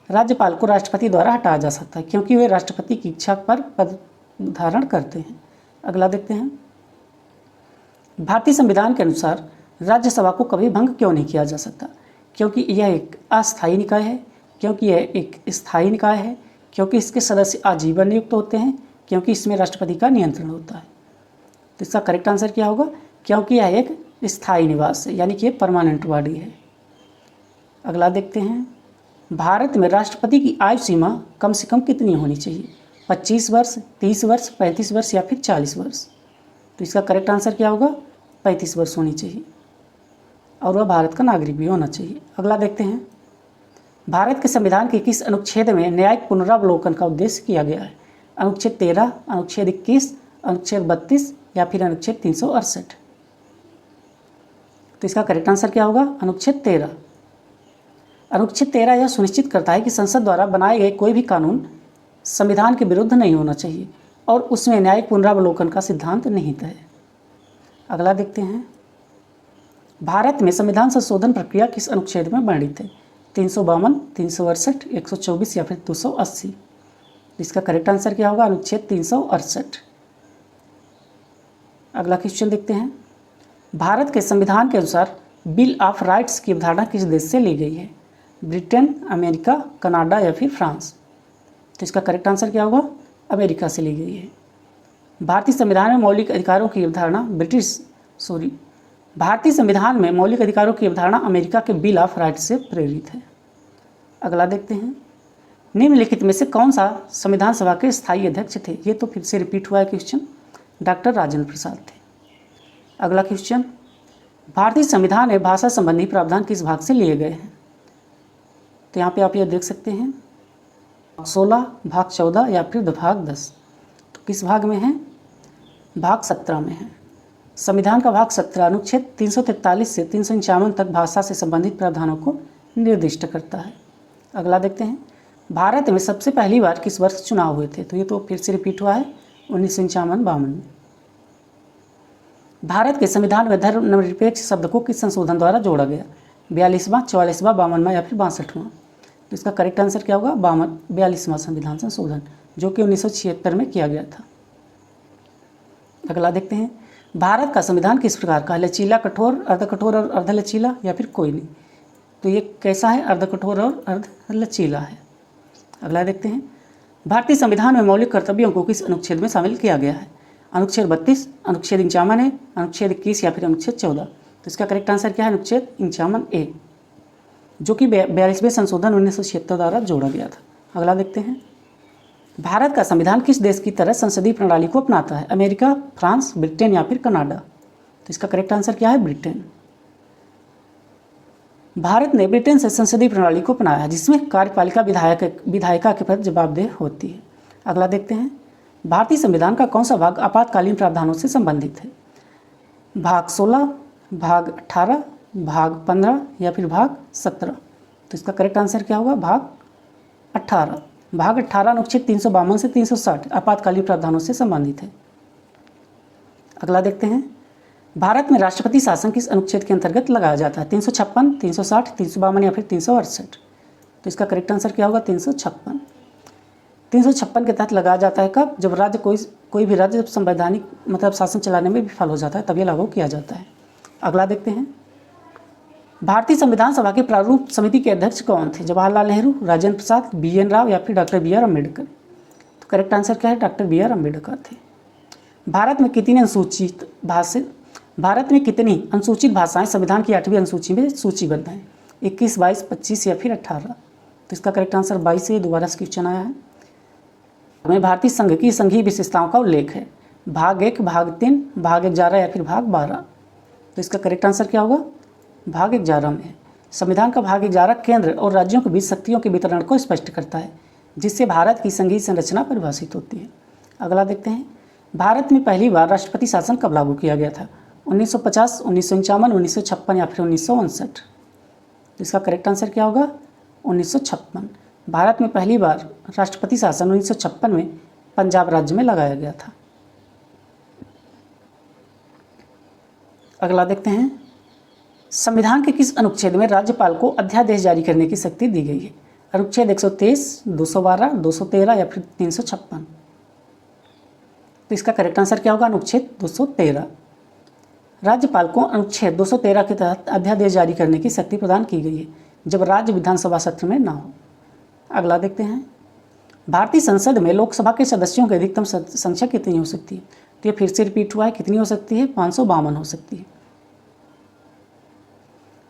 राज्यपाल को राष्ट्रपति द्वारा हटाया जा सकता है क्योंकि वे राष्ट्रपति की इच्छा पर पद धारण करते हैं। अगला देखते हैं, भारतीय संविधान के अनुसार राज्यसभा को कभी भंग क्यों नहीं किया जा सकता? क्योंकि यह एक अस्थायी निकाय है, क्योंकि यह एक स्थायी निकाय है, क्योंकि इसके सदस्य आजीवन नियुक्त होते हैं, क्योंकि इसमें राष्ट्रपति का नियंत्रण होता है। तो इसका करेक्ट आंसर क्या होगा? क्योंकि यह एक स्थायी निवास है, यानी कि यह परमानेंट बॉडी है। अगला देखते हैं, भारत में राष्ट्रपति की आयु सीमा कम से कम कितनी होनी चाहिए? 25 वर्ष, 30 वर्ष, 35 वर्ष या फिर 40 वर्ष। तो इसका करेक्ट आंसर क्या होगा? 35 वर्ष होनी चाहिए और वह भारत का नागरिक भी होना चाहिए। अगला देखते हैं, भारत के संविधान के किस अनुच्छेद में न्यायिक पुनरावलोकन का उद्देश्य किया गया है? अनुच्छेद 13, अनुच्छेद 21, अनुच्छेद 32 या फिर अनुच्छेद 368। तो इसका करेक्ट आंसर क्या होगा? अनुच्छेद 13। अनुच्छेद 13 यह सुनिश्चित करता है कि संसद द्वारा बनाए गए कोई भी कानून संविधान के विरुद्ध नहीं होना चाहिए और उसमें न्यायिक पुनरावलोकन का सिद्धांत निहित है। अगला देखते हैं, भारत में संविधान संशोधन प्रक्रिया किस अनुच्छेद में वर्णित है? 352, 368, 124 या फिर 280। इसका करेक्ट आंसर क्या होगा? अनुच्छेद 368। अगला क्वेश्चन देखते हैं, भारत के संविधान के अनुसार बिल ऑफ राइट्स की अवधारणा किस देश से ली गई है? ब्रिटेन, अमेरिका, कनाडा या फिर फ्रांस। तो इसका करेक्ट आंसर क्या होगा? अमेरिका से ली गई है। भारतीय संविधान में मौलिक अधिकारों की अवधारणा भारतीय संविधान में मौलिक अधिकारों की अवधारणा अमेरिका के बिल ऑफ राइट्स से प्रेरित है। अगला देखते हैं, निम्नलिखित में से कौन सा संविधान सभा के स्थायी अध्यक्ष थे? ये तो फिर से रिपीट हुआ है क्वेश्चन, डॉक्टर राजेंद्र प्रसाद थे। अगला क्वेश्चन, भारतीय संविधान में भाषा संबंधी प्रावधान किस भाग से लिए गए हैं? तो यहाँ पे आप ये देख सकते हैं, 16, भाग 14 या फिर भाग 10। तो किस भाग में है? भाग 17 में है। संविधान का भाग 17 अनुच्छेद 343 से 351 तक भाषा से संबंधित प्रावधानों को निर्दिष्ट करता है। अगला देखते हैं, भारत में सबसे पहली बार किस वर्ष चुनाव हुए थे? तो ये तो फिर से रिपीट हुआ है, 1951-52 में। भारत के संविधान में धर्मनिरपेक्ष शब्द को किस संशोधन द्वारा जोड़ा गया? 42वां, 44वां, 52वां या फिर 62वां। तो इसका करेक्ट आंसर क्या होगा? 42वां संविधान संशोधन, जो कि 1976 में किया गया था। अगला देखते हैं, भारत का संविधान किस प्रकार का है? लचीला, कठोर, अर्धकठोर और अर्धलचीला या फिर कोई नहीं। तो ये कैसा है? अर्धकठोर और अर्धलचीला है। अगला देखते हैं, भारतीय संविधान में मौलिक कर्तव्यों को किस अनुच्छेद में शामिल किया गया है? अनुच्छेद 32, अनुच्छेद 51 है, अनुच्छेद 21 या फिर अनुच्छेद 14। तो इसका करेक्ट आंसर क्या है? अनुच्छेद 51A, जो कि 42वें संशोधन 1976 द्वारा जोड़ा गया था। अगला देखते हैं, भारत का संविधान किस देश की तरह संसदीय प्रणाली को अपनाता है? अमेरिका, फ्रांस, ब्रिटेन या फिर कनाडा। तो इसका करेक्ट आंसर क्या है? ब्रिटेन। भारत ने ब्रिटेन से संसदीय प्रणाली को अपनाया जिसमें कार्यपालिका विधायिका के प्रति जवाबदेह होती है। अगला देखते हैं, भारतीय संविधान का कौन सा भाग आपातकालीन प्रावधानों से संबंधित है? भाग 16, भाग 18, भाग 15 या फिर भाग 17। तो इसका करेक्ट आंसर क्या होगा? भाग 18। भाग 18 अनुच्छेद 352 से 360 आपातकालीन प्रावधानों से संबंधित है। अगला देखते हैं, भारत में राष्ट्रपति शासन किस अनुच्छेद के अंतर्गत लगाया जाता है? 356, 360, 352 या फिर 368। तो इसका करेक्ट आंसर क्या होगा? 356। 356 के तहत लगाया जाता है कब? जब राज्य कोई भी राज्य जब संवैधानिक मतलब शासन चलाने में विफल हो जाता है तब ये लागू किया जाता है। अगला देखते हैं, भारतीय संविधान सभा के प्रारूप समिति के अध्यक्ष कौन थे? जवाहरलाल नेहरू, राजेंद्र प्रसाद, BN राव या फिर डॉक्टर BR अम्बेडकर। तो करेक्ट आंसर क्या है? डॉक्टर BR अम्बेडकर थे। भारत में कितनी अनुसूचित भाषाएं संविधान की 8वीं अनुसूची में सूचीबद्ध हैं? 21, 22, 25 या फिर 18। तो इसका करेक्ट आंसर 22 है। दोबारा से क्वेश्चन आया है। में भारतीय संघ की संघीय विशेषताओं का उल्लेख है। भाग 1, भाग 3, भाग 11 या फिर भाग 12। तो इसका करेक्ट आंसर क्या होगा? भाग 11 में। संविधान का भाग 11 केंद्र और राज्यों के बीच शक्तियों के वितरण को स्पष्ट करता है, जिससे भारत की संघीय संरचना परिभाषित होती है। अगला देखते हैं, भारत में पहली बार राष्ट्रपति शासन कब लागू किया गया था? 1950, 1951, 1956 या फिर 1959। तो इसका करेक्ट आंसर क्या होगा? 1956। भारत में पहली बार राष्ट्रपति शासन 1956 में पंजाब राज्य में लगाया गया था। अगला देखते हैं, संविधान के किस अनुच्छेद में राज्यपाल को अध्यादेश जारी करने की शक्ति दी गई है? अनुच्छेद 123, 212, 213 या फिर 356। तो इसका करेक्ट आंसर क्या होगा? अनुच्छेद 213। राज्यपाल को अनुच्छेद 213 के तहत अध्यादेश जारी करने की शक्ति प्रदान की गई है, जब राज्य विधानसभा सत्र में ना हो। अगला देखते हैं, भारतीय संसद में लोकसभा के सदस्यों की अधिकतम संख्या कितनी हो सकती है? तो ये फिर से रिपीट हुआ है, कितनी हो सकती है? 552 हो सकती है,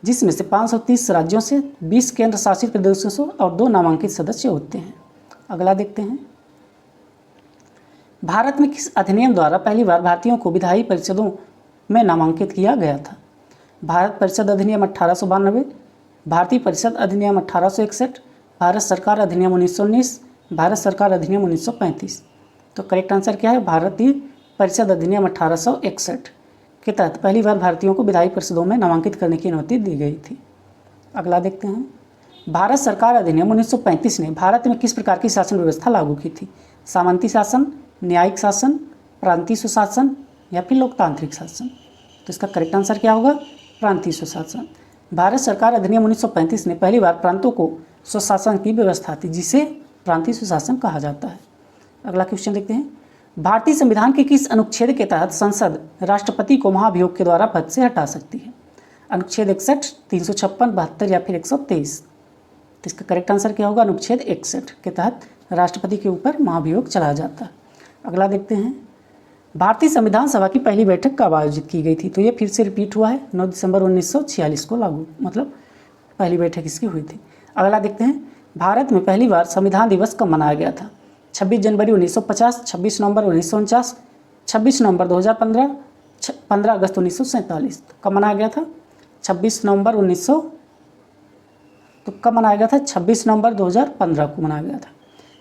जिसमें से 530 राज्यों से, 20 केंद्र शासित प्रदेशों से और 2 नामांकित सदस्य होते हैं। अगला देखते हैं, भारत में किस अधिनियम द्वारा पहली बार भारतीयों को विधायी परिषदों में नामांकित किया गया था? भारत परिषद अधिनियम 1892, भारतीय परिषद अधिनियम 1861, भारत सरकार अधिनियम 1919, भारत सरकार अधिनियम 1935। तो करेक्ट आंसर क्या है? भारतीय परिषद अधिनियम 1861 के तहत पहली बार भारतीयों को विधायी परिषदों में नामांकित करने की अनुमति दी गई थी। अगला देखते हैं, भारत सरकार अधिनियम 1935 ने भारत में किस प्रकार की शासन व्यवस्था लागू की थी? सामंती शासन, न्यायिक शासन, प्रांतीय सुशासन या फिर लोकतांत्रिक शासन। तो इसका करेक्ट आंसर क्या होगा? प्रांतीय सुशासन। भारत सरकार अधिनियम 1935 ने पहली बार प्रांतों को स्वशासन की व्यवस्था थी, जिसे प्रांतीय सुशासन कहा जाता है। अगला क्वेश्चन देखते हैं, भारतीय संविधान के किस अनुच्छेद के तहत संसद राष्ट्रपति को महाभियोग के द्वारा पद से हटा सकती है? अनुच्छेद 61, 356, 72 या फिर 123। तो इसका करेक्ट आंसर क्या होगा? अनुच्छेद 61 के तहत राष्ट्रपति के ऊपर महाभियोग चलाया जाता है। अगला देखते हैं, भारतीय संविधान सभा की पहली बैठक कब आयोजित की गई थी? तो ये फिर से रिपीट हुआ है, 9 दिसंबर 1946 को लागू, मतलब पहली बैठक इसकी हुई थी। अगला देखते हैं, भारत में पहली बार संविधान दिवस कब मनाया गया था? 26 जनवरी 1950, 26 नवंबर 1949, 26 नवंबर 2015, 15 अगस्त 1947। कब मनाया गया था? 26 नवंबर 2015 को मनाया गया था।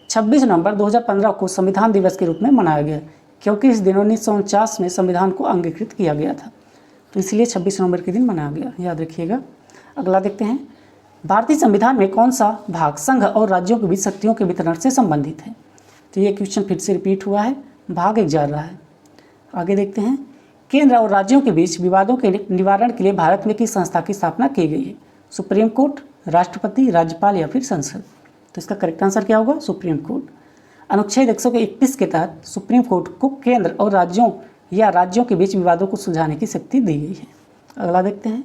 26 नवंबर 2015 को संविधान दिवस के रूप में मनाया गया, क्योंकि इस दिन 1949 में संविधान को अंगीकृत किया गया था, तो इसलिए 26 नवंबर के दिन मनाया गया, याद रखिएगा। अगला देखते हैं, भारतीय संविधान में कौन सा भाग संघ और राज्यों के बीच शक्तियों के वितरण से संबंधित है? तो ये क्वेश्चन फिर से रिपीट हुआ है, भाग 11 है। आगे देखते हैं, केंद्र और राज्यों के बीच विवादों के निवारण के लिए भारत में किस संस्था की स्थापना की गई है? सुप्रीम कोर्ट, राष्ट्रपति, राज्यपाल या फिर संसद। तो इसका करेक्ट आंसर क्या होगा? Supreme court. अनुच्छेद 131 के तहत सुप्रीम कोर्ट को केंद्र और राज्यों या राज्यों के बीच विवादों को सुलझाने की शक्ति दी गई है। अगला देखते हैं,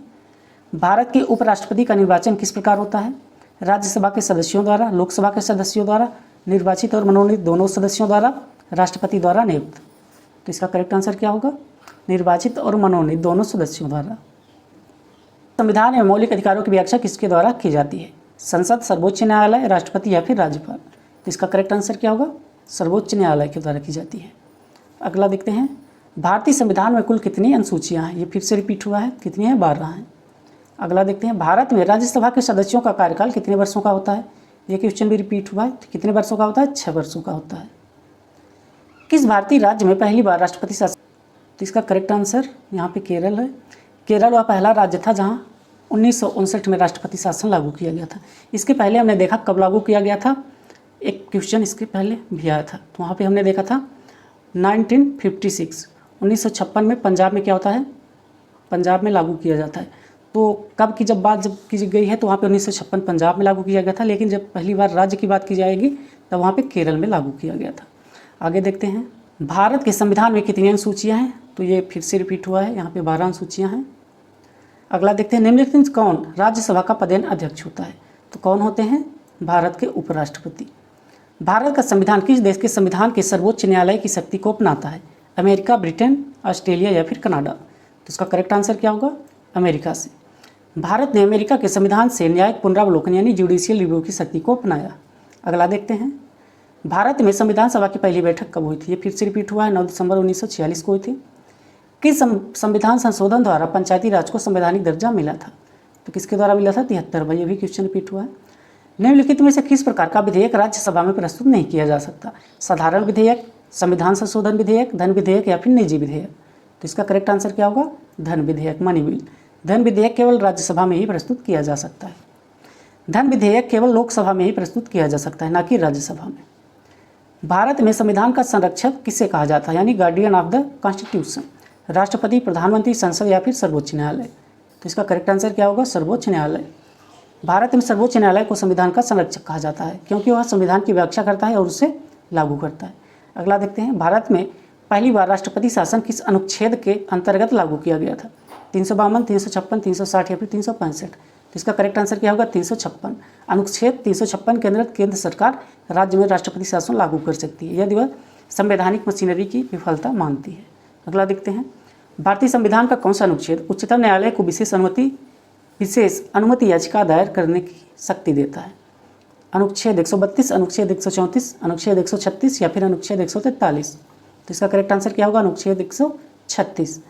भारत के उपराष्ट्रपति का निर्वाचन किस प्रकार होता है? राज्यसभा के सदस्यों द्वारा, लोकसभा के सदस्यों द्वारा, निर्वाचित और मनोनीत दोनों सदस्यों द्वारा, राष्ट्रपति द्वारा नियुक्त। तो इसका करेक्ट आंसर क्या होगा? निर्वाचित और मनोनीत दोनों सदस्यों द्वारा। संविधान में मौलिक अधिकारों की व्याख्या किसके द्वारा की जाती है? संसद, सर्वोच्च न्यायालय, राष्ट्रपति या फिर राज्यपाल। तो इसका करेक्ट आंसर क्या होगा? सर्वोच्च न्यायालय के द्वारा की जाती है। अगला देखते हैं, भारतीय संविधान में कुल कितनी अनुसूचियाँ हैं? ये फिर से रिपीट हुआ है, कितनी है? 12 हैं। अगला देखते हैं, भारत में राज्यसभा के सदस्यों का कार्यकाल कितने वर्षों का होता है? ये क्वेश्चन भी रिपीट हुआ है, कितने वर्षों का होता है? 6 वर्षों का होता है। किस भारतीय राज्य में पहली बार राष्ट्रपति शासन? तो इसका करेक्ट आंसर यहाँ पे केरल है। केरल वह पहला राज्य था जहाँ 1959 में राष्ट्रपति शासन लागू किया गया था। इसके पहले हमने देखा कब लागू किया गया था, एक क्वेश्चन इसके पहले भी आया था, तो वहाँ पे हमने देखा था 1956 में पंजाब में क्या होता है? पंजाब में लागू किया जाता है। तो कब की जब बात जब की गई है तो वहाँ पे 1956 पंजाब में लागू किया गया था, लेकिन जब पहली बार राज्य की बात की जाएगी तब वहाँ पे केरल में लागू किया गया था। आगे देखते हैं, भारत के संविधान में कितनी अनुसूचियाँ हैं? तो ये फिर से रिपीट हुआ है, यहाँ पे 12 अनुसूचियाँ हैं। अगला देखते हैं, निम्नलिखित में कौन राज्यसभा का पदेन अध्यक्ष होता है? तो कौन होते हैं? भारत के उपराष्ट्रपति। भारत का संविधान किस देश के संविधान के सर्वोच्च न्यायालय की शक्ति को अपनाता है? अमेरिका, ब्रिटेन, ऑस्ट्रेलिया या फिर कनाडा। तो इसका करेक्ट आंसर क्या होगा? अमेरिका से। भारत ने अमेरिका के संविधान से न्यायिक पुनरावलोकन यानी जुडिशियल रिव्यू की शक्ति को अपनाया। अगला देखते हैं, भारत में संविधान सभा की पहली बैठक कब हुई थी? ये फिर से रिपीट हुआ है, 9 दिसंबर 1946 को हुई थी। किस संविधान संशोधन द्वारा पंचायती राज को संवैधानिक दर्जा मिला था? तो किसके द्वारा मिला था? 73वां। ये भी क्वेश्चन रिपीट हुआ है। निम्नलिखित में से किस प्रकार का विधेयक राज्यसभा में प्रस्तुत नहीं किया जा सकता? साधारण विधेयक, संविधान संशोधन विधेयक, धन विधेयक या फिर निजी विधेयक? तो इसका करेक्ट आंसर क्या होगा? धन विधेयक, मनी बिल। धन विधेयक केवल राज्यसभा में ही प्रस्तुत किया जा सकता है। धन विधेयक केवल लोकसभा में ही प्रस्तुत किया जा सकता है, ना कि राज्यसभा में। भारत में संविधान का संरक्षक किसे कहा जाता है, यानी गार्डियन ऑफ द कॉन्स्टिट्यूशन? राष्ट्रपति, प्रधानमंत्री, संसद या फिर सर्वोच्च न्यायालय? तो इसका करेक्ट आंसर क्या होगा? सर्वोच्च न्यायालय। भारत में सर्वोच्च न्यायालय को संविधान का संरक्षक कहा जाता है, क्योंकि वह संविधान की व्याख्या करता है और उसे लागू करता है। अगला देखते हैं, भारत में पहली बार राष्ट्रपति शासन किस अनुच्छेद के अंतर्गत लागू किया गया था? 352, 356, 360 या फिर 365? तो इसका करेक्ट आंसर क्या होगा? 356। अनुच्छेद 356 के अंतर्गत केंद्र सरकार राज्य में राष्ट्रपति शासन लागू कर सकती है यदि वह संवैधानिक मशीनरी की विफलता मानती है। अगला देखते हैं, भारतीय संविधान का कौन सा अनुच्छेद उच्चतम न्यायालय को विशेष अनुमति याचिका दायर करने की शक्ति देता है? अनुच्छेद 132, अनुच्छेद 134, अनुच्छेद 136 या फिर अनुच्छेद 143? तो इसका करेक्ट आंसर क्या होगा? अनुच्छेद 136।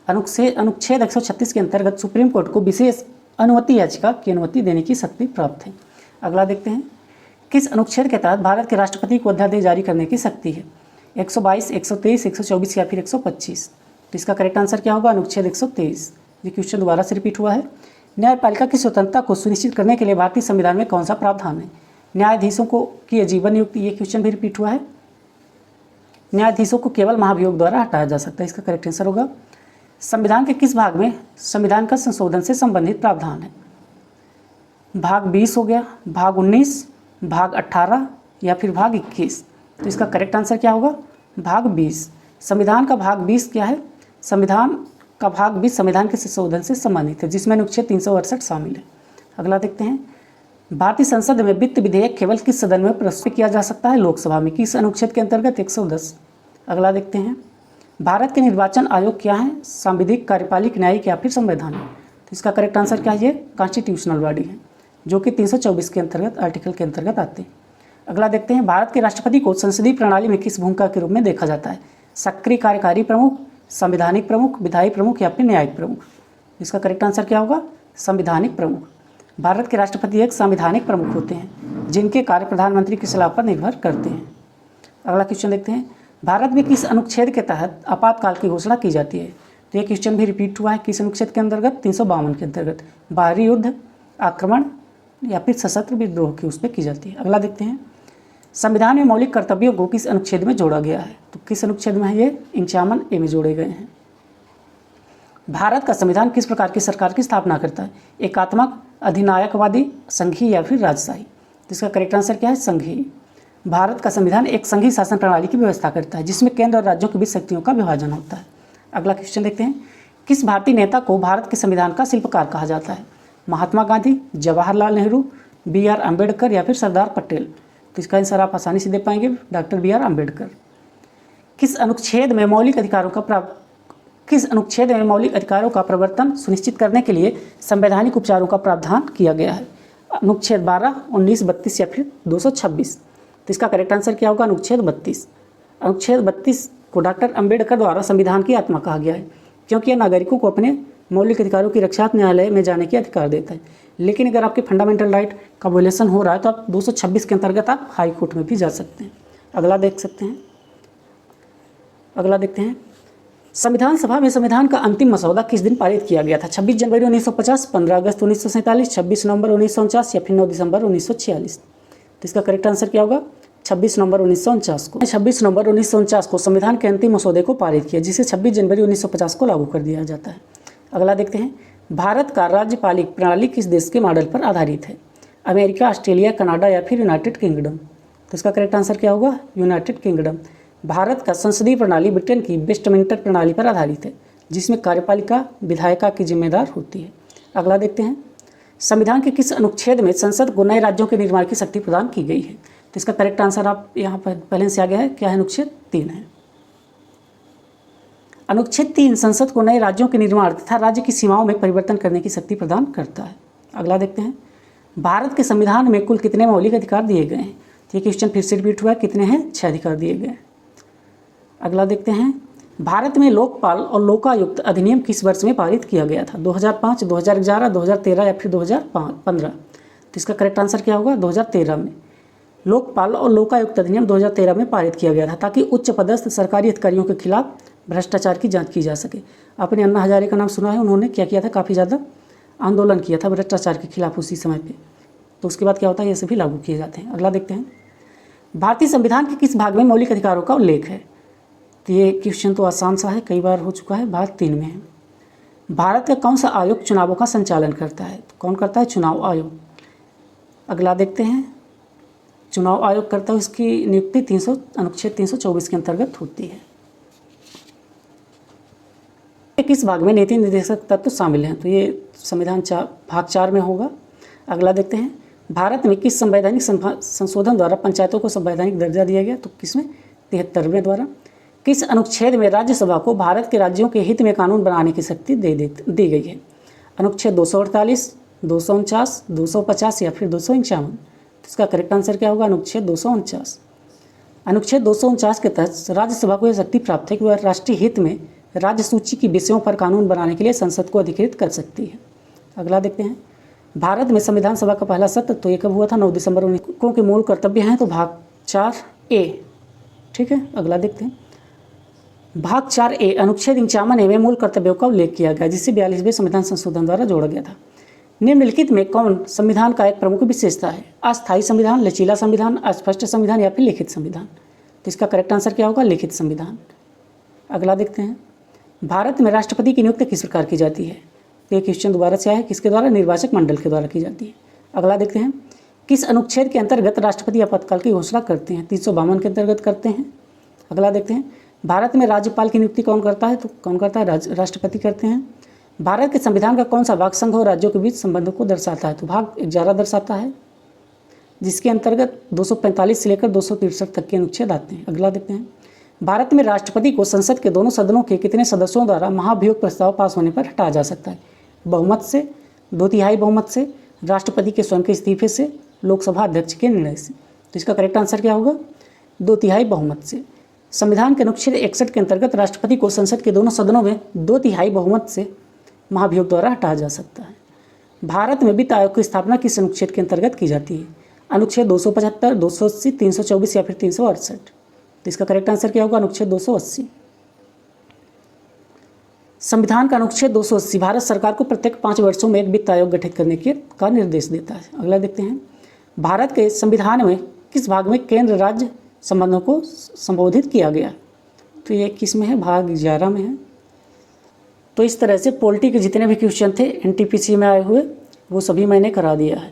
अनुच्छेद 136 के अंतर्गत सुप्रीम कोर्ट को विशेष अनुमति याचिका की अनुमति देने की शक्ति प्राप्त है। अगला देखते हैं, किस अनुच्छेद के तहत भारत के राष्ट्रपति को अध्यादेश जारी करने की शक्ति है? 122, 123, 124 या फिर 125? तो इसका करेक्ट आंसर क्या होगा? अनुच्छेद 123। ये क्वेश्चन दोबारा से रिपीट हुआ है। न्यायपालिका की स्वतंत्रता को सुनिश्चित करने के लिए भारतीय संविधान में कौन सा प्रावधान है? न्यायाधीशों को की आजीवन नियुक्ति, ये क्वेश्चन भी रिपीट हुआ है। न्यायाधीशों को केवल महाभियोग द्वारा हटाया जा सकता है, इसका करेक्ट आंसर होगा। संविधान के किस भाग में संविधान का संशोधन से संबंधित प्रावधान है? भाग 20 हो गया, भाग 19, भाग 18 या फिर भाग 21? तो इसका करेक्ट आंसर क्या होगा? भाग 20। संविधान का भाग 20 क्या है? संविधान का भाग 20 संविधान के संशोधन से संबंधित है, जिसमें अनुच्छेद 368 शामिल है। अगला देखते हैं, भारतीय संसद में वित्त विधेयक केवल किस सदन में प्रस्तुत किया जा सकता है? लोकसभा में। किस अनुच्छेद के अंतर्गत? 110। अगला देखते हैं, भारत के निर्वाचन आयोग क्या है? सांविधिक, कार्यपालिक, न्यायिक या फिर संवैधानिक? तो इसका करेक्ट आंसर क्या है? ये कॉन्स्टिट्यूशनल बॉडी है, जो कि 324 के अंतर्गत आर्टिकल के अंतर्गत आते हैं। अगला देखते हैं, भारत के राष्ट्रपति को संसदीय प्रणाली में किस भूमिका के रूप में देखा जाता है? सक्रिय कार्यकारी प्रमुख, संवैधानिक प्रमुख, विधायी प्रमुख या फिर न्यायिक प्रमुख? इसका करेक्ट आंसर क्या होगा? संवैधानिक प्रमुख। भारत के राष्ट्रपति एक संवैधानिक प्रमुख होते हैं, जिनके कार्य प्रधानमंत्री की सलाह पर निर्भर करते हैं। अगला क्वेश्चन देखते हैं, भारत में किस अनुच्छेद के तहत आपातकाल की घोषणा की जाती है? तो ये क्वेश्चन भी रिपीट हुआ है। किस अनुच्छेद के अंतर्गत? 352 के अंतर्गत। बाहरी युद्ध, आक्रमण या फिर सशस्त्र विद्रोह की उस पर की जाती है। अगला देखते हैं, संविधान में मौलिक कर्तव्यों को किस अनुच्छेद में जोड़ा गया है? तो किस अनुच्छेद में है? ये 51A में जोड़े गए हैं। भारत का संविधान किस प्रकार की सरकार की स्थापना करता है? एकात्मक, अधिनायकवादी, संघीय या फिर राजशाही? जिसका करेक्ट आंसर क्या है? संघीय। भारत का संविधान एक संघीय शासन प्रणाली की व्यवस्था करता है, जिसमें केंद्र और राज्यों के बीच शक्तियों का विभाजन होता है। अगला क्वेश्चन देखते हैं, किस भारतीय नेता को भारत के संविधान का शिल्पकार कहा जाता है? महात्मा गांधी, जवाहरलाल नेहरू, BR अम्बेडकर या फिर सरदार पटेल? तो इसका आंसर आप आसानी से दे पाएंगे, डॉक्टर BR अम्बेडकर। किस अनुच्छेद में मौलिक अधिकारों का प्रवर्तन सुनिश्चित करने के लिए संवैधानिक उपचारों का प्रावधान किया गया है? अनुच्छेद 12, 19, 32 या फिर 226? तो इसका करेक्ट आंसर क्या होगा? अनुच्छेद 32। अनुच्छेद 32 को डॉक्टर अम्बेडकर द्वारा संविधान की आत्मा कहा गया है, क्योंकि यह नागरिकों को अपने मौलिक अधिकारों की रक्षा न्यायालय में जाने के अधिकार देता है। लेकिन अगर आपके फंडामेंटल राइट का वायलेशन हो रहा है तो आप 226 के अंतर्गत आप हाई कोर्ट में भी जा सकते हैं। अगला देखते हैं, संविधान सभा में संविधान का अंतिम मसौदा किस दिन पारित किया गया था? 26 जनवरी 1950, 15 अगस्त 1947, 26 नवंबर 1949 या फिर 9 दिसंबर 1946? तो इसका करेक्ट आंसर क्या होगा? 26 नवंबर 1949 को। 26 नवंबर 1949 को संविधान के अंतिम मसौदे को पारित किया, जिसे 26 जनवरी 1950 को लागू कर दिया जाता है। अगला देखते हैं, भारत का राज्यपालिक प्रणाली किस देश के मॉडल पर आधारित है? अमेरिका, ऑस्ट्रेलिया, कनाडा या फिर यूनाइटेड किंगडम? तो इसका करेक्ट आंसर क्या होगा? United kingdom. भारत का संसदीय प्रणाली ब्रिटेन की वेस्टमिंस्टर प्रणाली पर आधारित है, जिसमें कार्यपालिका विधायिका की जिम्मेदार होती है। अगला देखते हैं, संविधान के किस अनुच्छेद में संसद को नए राज्यों के निर्माण की शक्ति प्रदान की गई है? तो इसका करेक्ट आंसर आप यहाँ पर पहले से आ गया है, क्या है? अनुच्छेद 3 है। अनुच्छेद 3 संसद को नए राज्यों के निर्माण तथा राज्य की सीमाओं में परिवर्तन करने की शक्ति प्रदान करता है। अगला देखते हैं, भारत के संविधान में कुल कितने मौलिक अधिकार दिए गए हैं? तो ये क्वेश्चन फिर से रिपीट हुआ है, कितने हैं, 6 अधिकार दिए गए। अगला देखते हैं, भारत में लोकपाल और लोकायुक्त अधिनियम किस वर्ष में पारित किया गया था? 2005, 2011, 2013 या फिर 2015? तो इसका करेक्ट आंसर क्या होगा? 2013 में। लोकपाल और लोकायुक्त अधिनियम 2013 में पारित किया गया था ताकि उच्च पदस्थ सरकारी अधिकारियों के खिलाफ भ्रष्टाचार की जांच की जा सके। आपने अन्ना हजारे का नाम सुना है, उन्होंने क्या किया था, काफ़ी ज़्यादा आंदोलन किया था भ्रष्टाचार के खिलाफ उसी समय पे। तो उसके बाद क्या होता है, ये सभी लागू किए जाते हैं। अगला देखते हैं, भारतीय संविधान के किस भाग में मौलिक अधिकारों का उल्लेख है? तो ये क्वेश्चन तो आसान सा है, कई बार हो चुका है। भाग 3 में है। भारत का कौन सा आयोग चुनावों का संचालन करता है? तो कौन करता है? चुनाव आयोग। अगला देखते हैं, चुनाव आयोग करता है, इसकी नियुक्ति अनुच्छेद 324 के अंतर्गत होती है। किस भाग में नीति निर्देशक तत्व शामिल हैं? तो ये संविधान भाग 4 में होगा। अगला देखते हैं, भारत में किस संवैधानिक संशोधन द्वारा पंचायतों को संवैधानिक दर्जा दिया गया? तो किसमें? 73वें द्वारा। किस अनुच्छेद में राज्यसभा को भारत के राज्यों के हित में कानून बनाने की शक्ति दी गई है? अनुच्छेद 248, 249, 250 या फिर 251? इसका करेक्ट आंसर क्या होगा? अनुच्छेद 249। अनुच्छेद 249 के तहत राज्यसभा को यह शक्ति प्राप्त है कि वह राष्ट्रीय हित में राज्य सूची की विषयों पर कानून बनाने के लिए संसद को अधिकृत कर सकती है। अगला देखते हैं, भारत में संविधान सभा का पहला सत्र तो ये कब हुआ था? 9 दिसंबर 19 के मूल कर्तव्य हैं, तो भाग 4A। ठीक है, अगला देखते हैं, भाग 4A अनुच्छेद 51A में मूल कर्तव्यों का उल्लेख किया गया, जिसे 42वें संविधान संशोधन द्वारा जोड़ा गया था। निम्नलिखित में कौन संविधान का एक प्रमुख विशेषता है? अस्थायी संविधान, लचीला संविधान, अस्पष्ट संविधान या फिर लिखित संविधान? तो इसका करेक्ट आंसर क्या होगा? लिखित संविधान। अगला देखते हैं, भारत में राष्ट्रपति की नियुक्ति किस प्रकार की जाती है? ये क्वेश्चन दोबारा से आया है, किसके द्वारा? निर्वाचक मंडल के द्वारा की जाती है। अगला देखते हैं, किस अनुच्छेद के अंतर्गत राष्ट्रपति आपातकाल की घोषणा करते हैं? 352 के अंतर्गत करते हैं। अगला देखते हैं, भारत में राज्यपाल की नियुक्ति कौन करता है? तो कौन करता है? राष्ट्रपति करते हैं। भारत के संविधान का कौन सा भाग संघ और राज्यों के बीच संबंधों को दर्शाता है? तो भाग 11 दर्शाता है, जिसके अंतर्गत 245 से लेकर 263 तक के अनुच्छेद आते हैं। अगला देखते हैं, भारत में राष्ट्रपति को संसद के दोनों सदनों के कितने सदस्यों द्वारा महाभियोग प्रस्ताव पास होने पर हटाया जा सकता है? बहुमत से, 2/3 बहुमत से, राष्ट्रपति के स्वयं के इस्तीफे से, लोकसभा अध्यक्ष के निर्णय से? तो इसका करेक्ट आंसर क्या होगा? 2/3 बहुमत से। संविधान के अनुच्छेद 61 के अंतर्गत राष्ट्रपति को संसद के दोनों सदनों में 2/3 बहुमत से महाभियोग द्वारा हटाया जा सकता है। भारत में वित्त आयोग की स्थापना किस अनुच्छेद के अंतर्गत की जाती है? अनुच्छेद 275, 280, 324 या फिर 368? तो इसका करेक्ट आंसर क्या होगा? अनुच्छेद 280। संविधान का अनुच्छेद 280 भारत सरकार को प्रत्येक 5 वर्षों में एक वित्त आयोग गठित करने का निर्देश देता है। अगला देखते हैं, भारत के संविधान में किस भाग में केंद्र राज्य संबंधों को संबोधित किया गया? तो ये किस में है? भाग 11 में है। तो इस तरह से पॉलिटी के जितने भी क्वेश्चन थे एनटीपीसी में आए हुए वो सभी मैंने करा दिया है।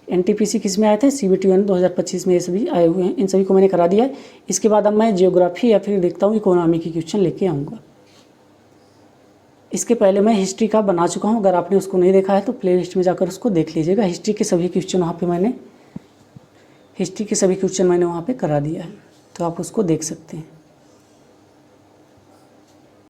एनटीपीसी किस में आए थे? CBT 2025 में ये सभी आए हुए हैं, इन सभी को मैंने करा दिया है। इसके बाद अब मैं जियोग्राफी या फिर देखता हूँ इकोनॉमी की क्वेश्चन लेके आऊँगा। इसके पहले मैं हिस्ट्री का बना चुका हूँ, अगर आपने उसको नहीं देखा है तो प्लेलिस्ट में जाकर उसको देख लीजिएगा। हिस्ट्री के सभी क्वेश्चन वहाँ पे मैंने करा दिया है, तो आप उसको देख सकते हैं।